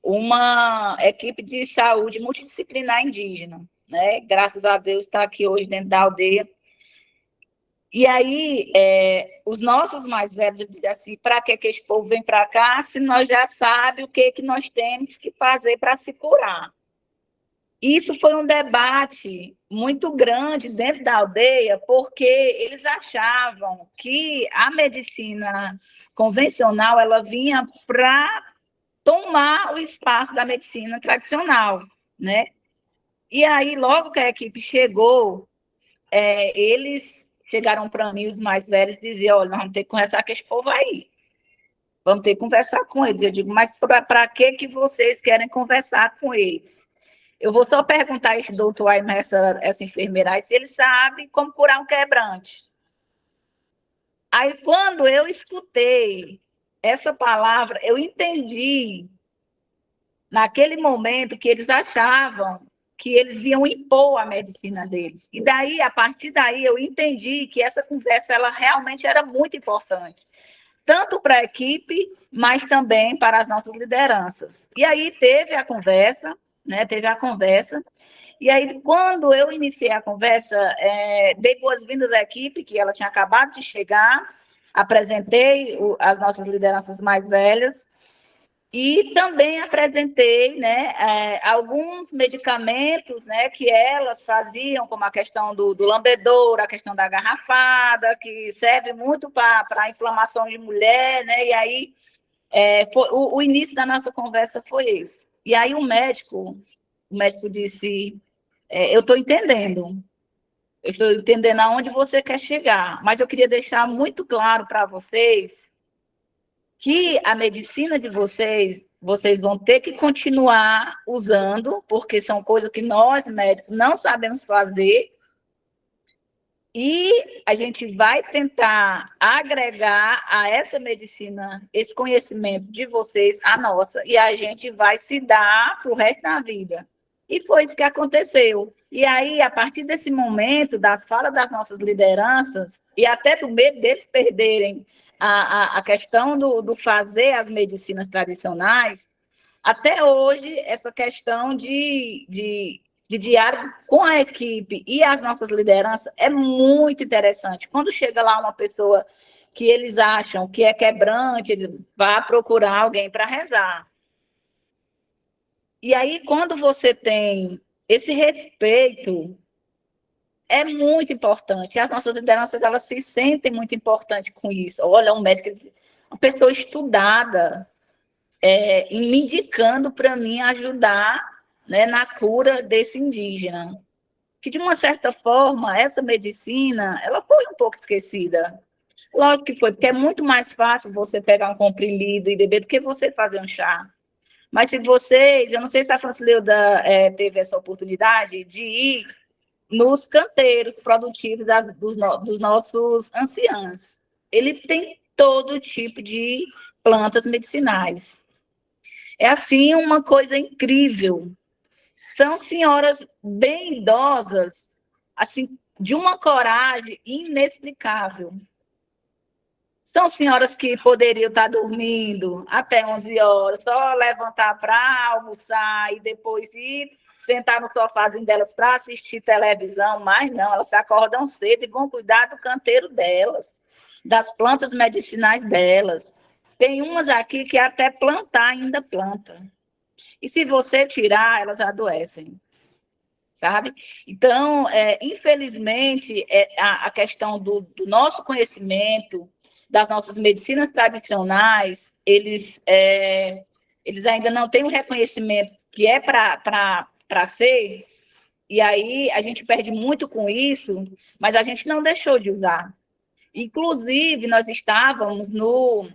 uma equipe de saúde multidisciplinar indígena, né? Graças a Deus está aqui hoje dentro da aldeia. E aí, os nossos mais velhos dizem assim, para que esse povo vem para cá se nós já sabemos o que nós temos que fazer para se curar? Isso foi um debate muito grande dentro da aldeia, porque eles achavam que a medicina convencional ela vinha para tomar o espaço da medicina tradicional, né? E aí, logo que a equipe chegou, eles chegaram para mim, os mais velhos, e diziam, olha, nós vamos ter que conversar com esse povo aí. Vamos ter que conversar com eles. Eu digo, mas para que vocês querem conversar com eles? Eu vou só perguntar a esse doutor aí, essa enfermeira aí, se ele sabe como curar um quebrante. Aí, quando eu escutei essa palavra, eu entendi, naquele momento, que eles achavam que eles vinham impor a medicina deles. E daí, a partir daí, eu entendi que essa conversa ela realmente era muito importante, tanto para a equipe, mas também para as nossas lideranças. E aí teve a conversa, né? E aí, quando eu iniciei a conversa, dei boas-vindas à equipe, que ela tinha acabado de chegar, apresentei as nossas lideranças mais velhas, e também apresentei, né, alguns medicamentos, né, que elas faziam, como a questão do lambedouro, a questão da garrafada, que serve muito para a inflamação de mulher, né, e aí o início da nossa conversa foi esse. E aí o médico disse, eu estou entendendo aonde você quer chegar, mas eu queria deixar muito claro para vocês que a medicina de vocês vão ter que continuar usando, porque são coisas que nós, médicos, não sabemos fazer, e a gente vai tentar agregar a essa medicina, esse conhecimento de vocês, a nossa, e a gente vai se dar para o resto da vida. E foi isso que aconteceu. E aí, a partir desse momento, das falas das nossas lideranças, e até do medo deles perderem a questão do fazer as medicinas tradicionais, até hoje, essa questão de diálogo com a equipe e as nossas lideranças é muito interessante. Quando chega lá uma pessoa que eles acham que é quebrante, eles vão procurar alguém para rezar. E aí, quando você tem esse respeito, é muito importante. As nossas lideranças, elas se sentem muito importantes com isso. Olha, um médico, uma pessoa estudada, me indicando para mim ajudar, né, na cura desse indígena. Que, de uma certa forma, essa medicina, ela foi um pouco esquecida. Lógico que foi, porque é muito mais fácil você pegar um comprimido e beber do que você fazer um chá. Mas se vocês, eu não sei se a Francileuda teve essa oportunidade de ir nos canteiros produtivos dos nossos anciãos. Ele tem todo tipo de plantas medicinais. É, assim, uma coisa incrível, são senhoras bem idosas, assim, de uma coragem inexplicável. São senhoras que poderiam estar dormindo até 11 horas, só levantar para almoçar e depois ir sentar no sofazinho delas para assistir televisão, mas não, elas se acordam cedo e vão cuidar do canteiro delas, das plantas medicinais delas. Tem umas aqui que até plantar ainda planta. E se você tirar, elas adoecem, sabe? Então, infelizmente, a questão do nosso conhecimento, das nossas medicinas tradicionais, eles ainda não têm o reconhecimento que é para ser, e aí a gente perde muito com isso, mas a gente não deixou de usar. Inclusive, nós estávamos no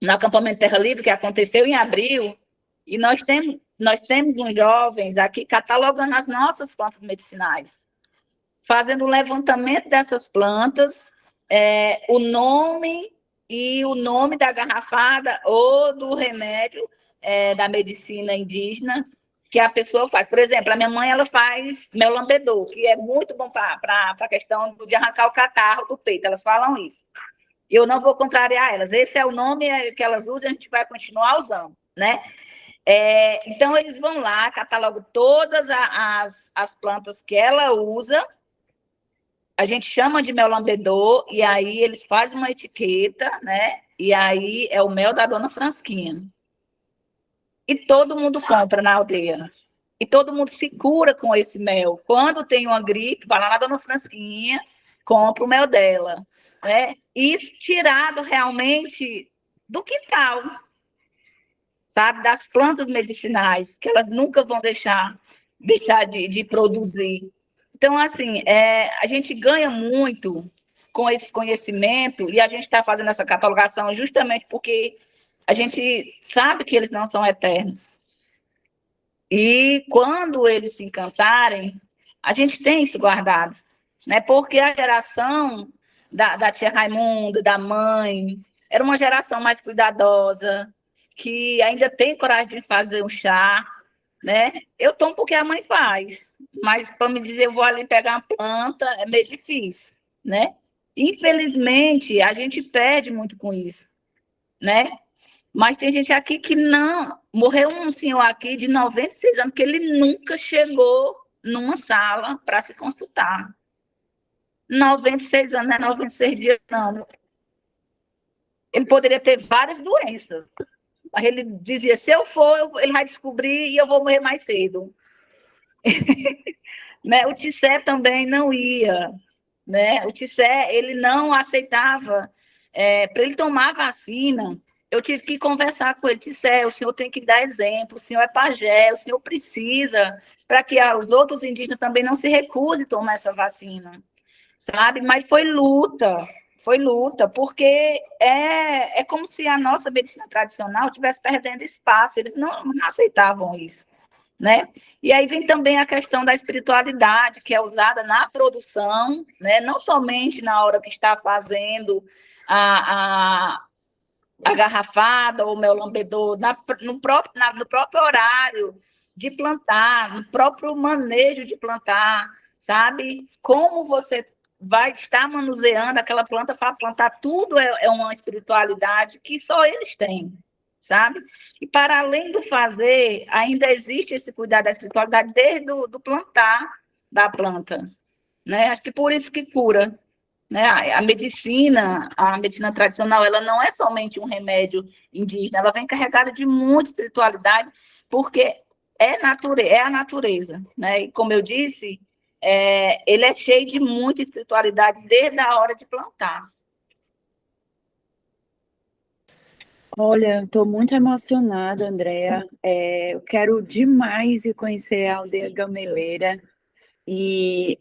acampamento Terra Livre, que aconteceu em abril, e nós temos uns jovens aqui catalogando as nossas plantas medicinais, fazendo um levantamento dessas plantas, o nome e o nome da garrafada ou do remédio da medicina indígena que a pessoa faz. Por exemplo, a minha mãe ela faz mel lambedor, que é muito bom para a questão de arrancar o catarro do peito, elas falam isso. Eu não vou contrariar elas, esse é o nome que elas usam, a gente vai continuar usando, né? Então, eles vão lá, catalogam todas as plantas que ela usa, a gente chama de mel lambedor, e aí eles fazem uma etiqueta, né? E aí é o mel da Dona Fransquinha. E todo mundo compra na aldeia. E todo mundo se cura com esse mel. Quando tem uma gripe, vai lá na Dona Fransquinha, compra o mel dela, né? Isso tirado realmente do quintal, sabe? Das plantas medicinais, que elas nunca vão deixar de produzir. Então, assim, a gente ganha muito com esse conhecimento e a gente está fazendo essa catalogação justamente porque a gente sabe que eles não são eternos. E quando eles se encantarem, a gente tem isso guardado, né? Porque a geração da tia Raimunda, da mãe, era uma geração mais cuidadosa, que ainda tem coragem de fazer um chá, né? Eu tomo porque a mãe faz, mas para me dizer eu vou ali pegar uma planta é meio difícil, né? Infelizmente, a gente perde muito com isso, né? Mas tem gente aqui que não... Morreu um senhor aqui de 96 anos que ele nunca chegou numa sala para se consultar. 96 anos, não é 96 dias, não. Ele poderia ter várias doenças. Mas ele dizia, se eu for, ele vai descobrir e eu vou morrer mais cedo. Né? O Tissé também não ia. Né? O Tissé, ele não aceitava. Para ele tomar vacina, eu tive que conversar com ele. Tissé, o senhor tem que dar exemplo, o senhor é pajé, o senhor precisa, para que os outros indígenas também não se recusem a tomar essa vacina. Sabe? Mas foi luta, porque é como se a nossa medicina tradicional estivesse perdendo espaço, eles não aceitavam isso, né? E aí vem também a questão da espiritualidade, que é usada na produção, né? Não somente na hora que está fazendo a garrafada ou o mel lambedor, no próprio horário de plantar, no próprio manejo de plantar, sabe? Como você vai estar manuseando aquela planta para plantar, tudo é uma espiritualidade que só eles têm, sabe? E para além do fazer, ainda existe esse cuidado da espiritualidade desde o plantar da planta, né? Acho que por isso que cura, né? A medicina tradicional, ela não é somente um remédio indígena, ela vem carregada de muita espiritualidade, porque é a natureza, né? E como eu disse, ele é cheio de muita espiritualidade desde a hora de plantar. Olha, estou muito emocionada, Andréa. Eu quero demais ir conhecer a aldeia gameleira. E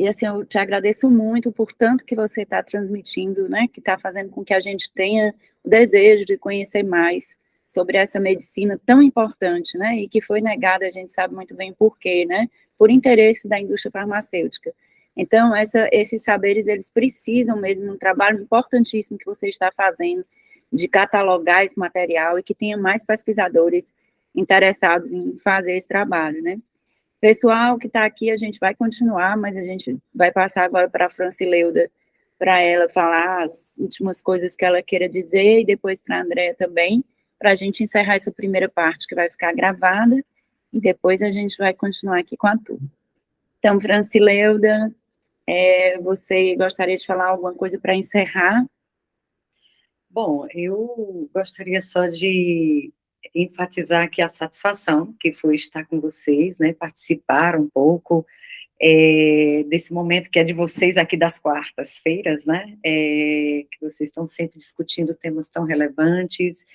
assim, eu te agradeço muito por tanto que você está transmitindo, né? Que está fazendo com que a gente tenha o desejo de conhecer mais sobre essa medicina tão importante, né? E que foi negada, a gente sabe muito bem por quê, né? Por interesses da indústria farmacêutica. Então, esses saberes, eles precisam mesmo de um trabalho importantíssimo que você está fazendo, de catalogar esse material e que tenha mais pesquisadores interessados em fazer esse trabalho, né? Pessoal que está aqui, a gente vai continuar, mas a gente vai passar agora para a Francileuda, para ela falar as últimas coisas que ela queira dizer, e depois para a Andréa também, para a gente encerrar essa primeira parte que vai ficar gravada, e depois a gente vai continuar aqui com a turma. Então, Francileuda, você gostaria de falar alguma coisa para encerrar? Bom, eu gostaria só de enfatizar aqui a satisfação que foi estar com vocês, né, participar um pouco desse momento que é de vocês aqui das quartas-feiras, né, que vocês estão sempre discutindo temas tão relevantes.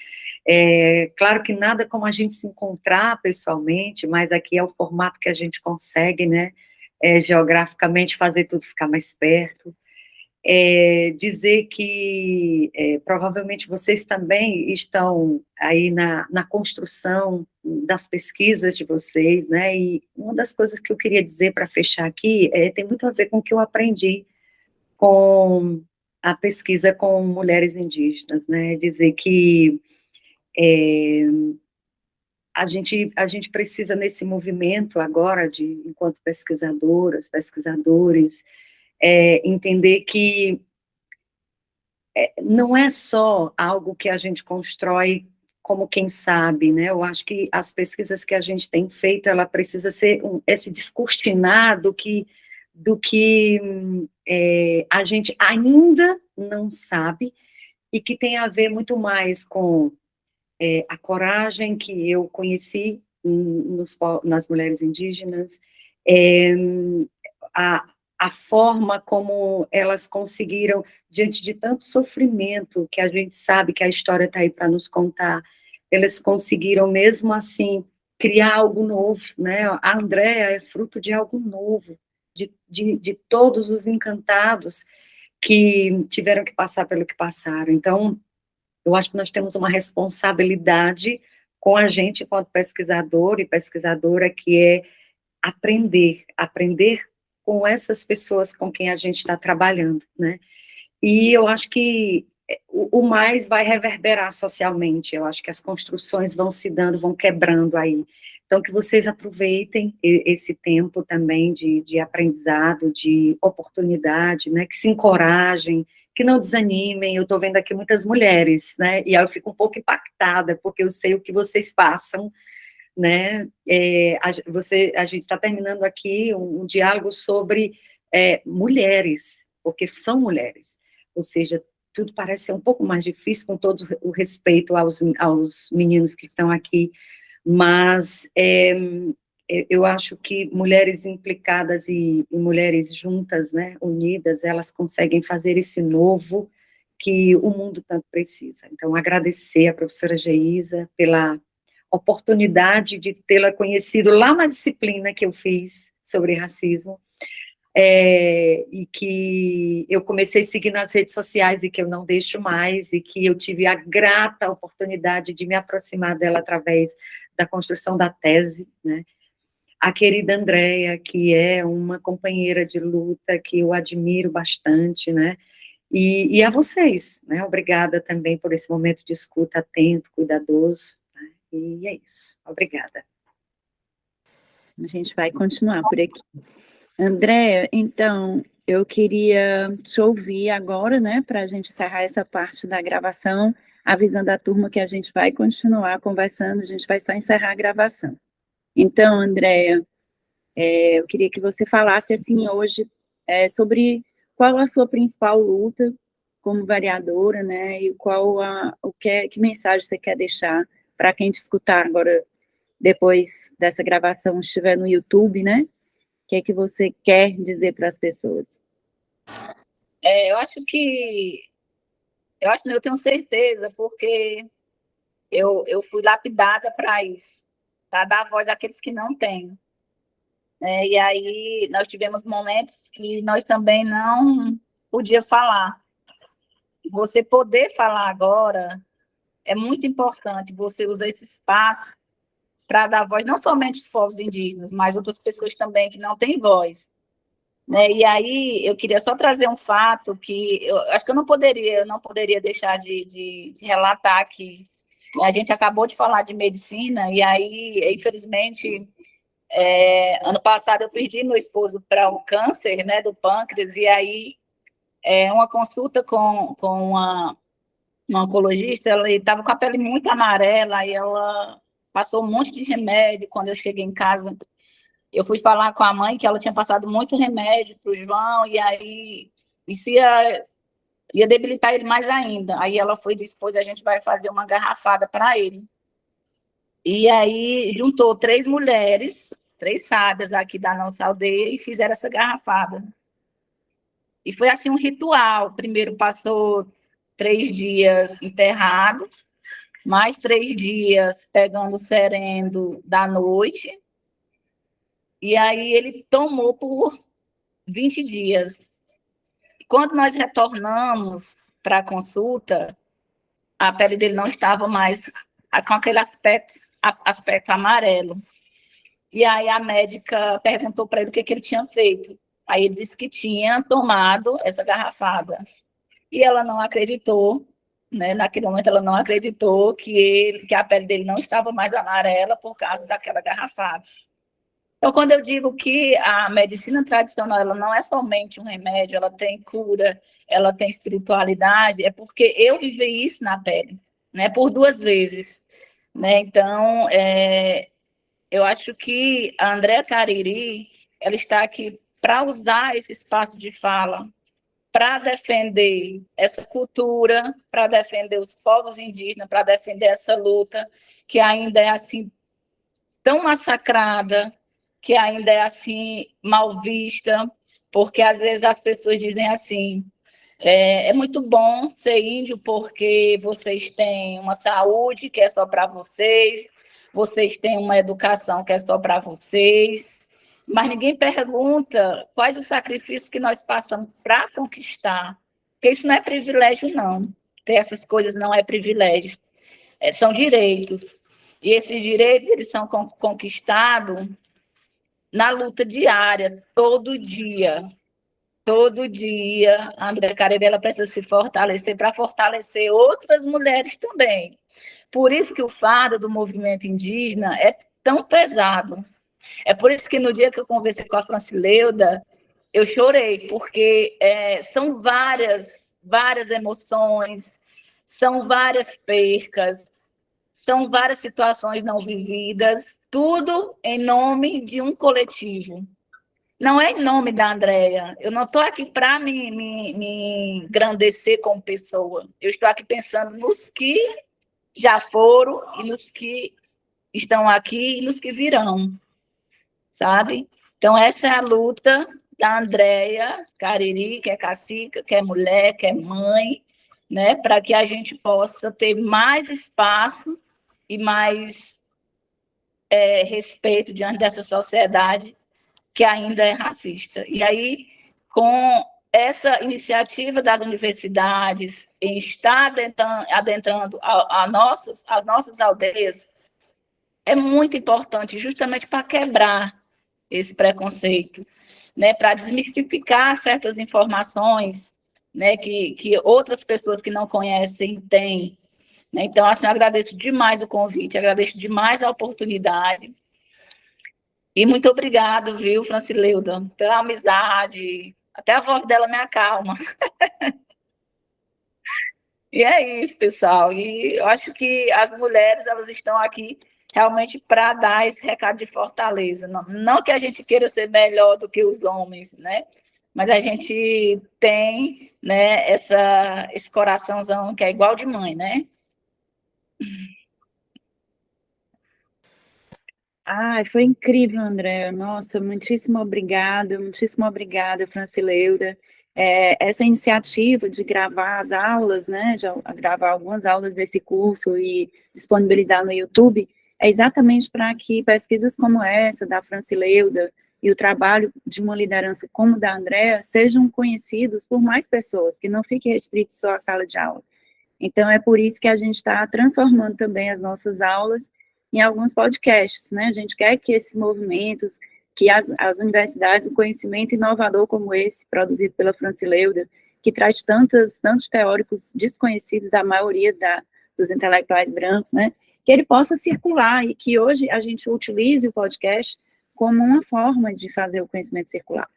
Claro que nada como a gente se encontrar pessoalmente, mas aqui é o formato que a gente consegue, né, geograficamente fazer tudo ficar mais perto. Dizer que provavelmente vocês também estão aí na construção das pesquisas de vocês, né, e uma das coisas que eu queria dizer para fechar aqui tem muito a ver com o que eu aprendi com a pesquisa com mulheres indígenas, né, dizer que a gente precisa nesse movimento agora, enquanto pesquisadoras, pesquisadores, entender que não é só algo que a gente constrói como quem sabe, né? Eu acho que as pesquisas que a gente tem feito, ela precisa ser esse descortinar do que a gente ainda não sabe e que tem a ver muito mais com a coragem que eu conheci nas mulheres indígenas, a forma como elas conseguiram, diante de tanto sofrimento, que a gente sabe que a história está aí para nos contar, elas conseguiram, mesmo assim, criar algo novo, né? A Andréa é fruto de algo novo, de todos os encantados que tiveram que passar pelo que passaram. Então, eu acho que nós temos uma responsabilidade com a gente, enquanto pesquisador e pesquisadora, que é aprender com essas pessoas com quem a gente está trabalhando, né? E eu acho que o mais vai reverberar socialmente, eu acho que as construções vão se dando, vão quebrando aí. Então, que vocês aproveitem esse tempo também de aprendizado, de oportunidade, né? Que se encorajem, que não desanimem. Eu estou vendo aqui muitas mulheres, né? E aí eu fico um pouco impactada, porque eu sei o que vocês passam, né? A gente está terminando aqui um diálogo sobre mulheres, porque são mulheres, ou seja, tudo parece ser um pouco mais difícil, com todo o respeito aos meninos que estão aqui, mas eu acho que mulheres implicadas e mulheres juntas, né, unidas, elas conseguem fazer esse novo que o mundo tanto precisa. Então, agradecer a professora Geisa pela oportunidade de tê-la conhecido lá na disciplina que eu fiz sobre racismo, e que eu comecei a seguir nas redes sociais e que eu não deixo mais, e que eu tive a grata oportunidade de me aproximar dela através da construção da tese, né? A querida Andréa, que é uma companheira de luta que eu admiro bastante, né? E a vocês, né? Obrigada também por esse momento de escuta atento, cuidadoso, né? E é isso. Obrigada. A gente vai continuar por aqui. Andréa, então, eu queria te ouvir agora, né, para a gente encerrar essa parte da gravação, avisando a turma que a gente vai continuar conversando, a gente vai só encerrar a gravação. Então, Andréa, eu queria que você falasse, assim, hoje, sobre qual a sua principal luta como vereadora, né, e que mensagem você quer deixar para quem te escutar agora, depois dessa gravação, estiver no YouTube, né? O que é que você quer dizer para as pessoas? Eu tenho certeza, porque eu fui lapidada para isso, para dar voz àqueles que não têm. E aí nós tivemos momentos que nós também não podia falar. Você poder falar agora é muito importante, você usar esse espaço para dar voz, não somente aos povos indígenas, mas outras pessoas também que não têm voz. E aí eu queria só trazer um fato que eu acho que eu não poderia deixar de relatar aqui. A gente acabou de falar de medicina, e aí, infelizmente, ano passado eu perdi meu esposo para um câncer, né, do pâncreas, e aí uma consulta com uma oncologista, ela estava com a pele muito amarela, e ela passou um monte de remédio. Quando eu cheguei em casa, eu fui falar com a mãe que ela tinha passado muito remédio para o João, e aí isso ia debilitar ele mais ainda. Aí ela foi e disse, pois a gente vai fazer uma garrafada para ele. E aí juntou 3 mulheres, 3 sábias aqui da nossa aldeia, e fizeram essa garrafada. E foi assim um ritual. Primeiro passou 3 dias enterrado, mais 3 dias pegando o sereno da noite, e aí ele tomou por 20 dias. Quando nós retornamos para a consulta, a pele dele não estava mais com aquele aspecto amarelo. E aí a médica perguntou para ele o que ele tinha feito. Aí ele disse que tinha tomado essa garrafada. E ela não acreditou, né? Naquele momento ela não acreditou que a pele dele não estava mais amarela por causa daquela garrafada. Então, quando eu digo que a medicina tradicional ela não é somente um remédio, ela tem cura, ela tem espiritualidade, é porque eu vivi isso na pele, né? Por 2 vezes, né? Então, eu acho que a Andréa Cariri, ela está aqui para usar esse espaço de fala, para defender essa cultura, para defender os povos indígenas, para defender essa luta que ainda é assim tão massacrada, que ainda é assim mal vista, porque às vezes as pessoas dizem assim, é muito bom ser índio porque vocês têm uma saúde que é só para vocês têm uma educação que é só para vocês, mas ninguém pergunta quais os sacrifícios que nós passamos para conquistar, porque isso não é privilégio, não. Ter essas coisas não é privilégio, são direitos. E esses direitos eles são conquistados na luta diária, todo dia. Todo dia, a Andréa Cariri precisa se fortalecer para fortalecer outras mulheres também. Por isso que o fardo do movimento indígena é tão pesado. É por isso que no dia que eu conversei com a Francileuda, eu chorei, porque são várias emoções, são várias percas, são várias situações não vividas, tudo em nome de um coletivo. Não é em nome da Andréa. Eu não estou aqui para me engrandecer como pessoa. Eu estou aqui pensando nos que já foram e nos que estão aqui e nos que virão, sabe? Então, essa é a luta da Andréa Cariri, que é cacica, que é mulher, que é mãe, né? Para que a gente possa ter mais espaço e mais respeito diante dessa sociedade que ainda é racista. E aí, com essa iniciativa das universidades em estar adentrando as nossas aldeias, é muito importante, justamente para quebrar esse preconceito, né, para desmistificar certas informações, né, que outras pessoas que não conhecem têm. Né? Então, assim, eu agradeço demais o convite, agradeço demais a oportunidade. E muito obrigado, viu, Francileuda, pela amizade. Até a voz dela me acalma. E é isso, pessoal. E eu acho que as mulheres elas estão aqui realmente para dar esse recado de fortaleza. Não que a gente queira ser melhor do que os homens, né? Mas a gente tem, né, esse coraçãozão que é igual de mãe, né? Ai, foi incrível, André. Nossa, muitíssimo obrigada, Francileuda. Essa iniciativa de gravar as aulas, né, de gravar algumas aulas desse curso e disponibilizar no YouTube, é exatamente para que pesquisas como essa, da Francileuda, e o trabalho de uma liderança como o da Andréa sejam conhecidos por mais pessoas, que não fique restrito só à sala de aula. Então, é por isso que a gente está transformando também as nossas aulas em alguns podcasts, né? A gente quer que esses movimentos, que as universidades, o conhecimento inovador como esse, produzido pela Francileuda, que traz tantos teóricos desconhecidos da maioria dos intelectuais brancos, né, que ele possa circular e que hoje a gente utilize o podcast como uma forma de fazer o conhecimento circular.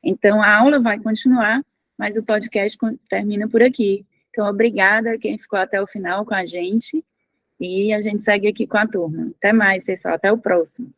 Então, a aula vai continuar, mas o podcast termina por aqui. Então, obrigada a quem ficou até o final com a gente, e a gente segue aqui com a turma. Até mais, pessoal, até o próximo.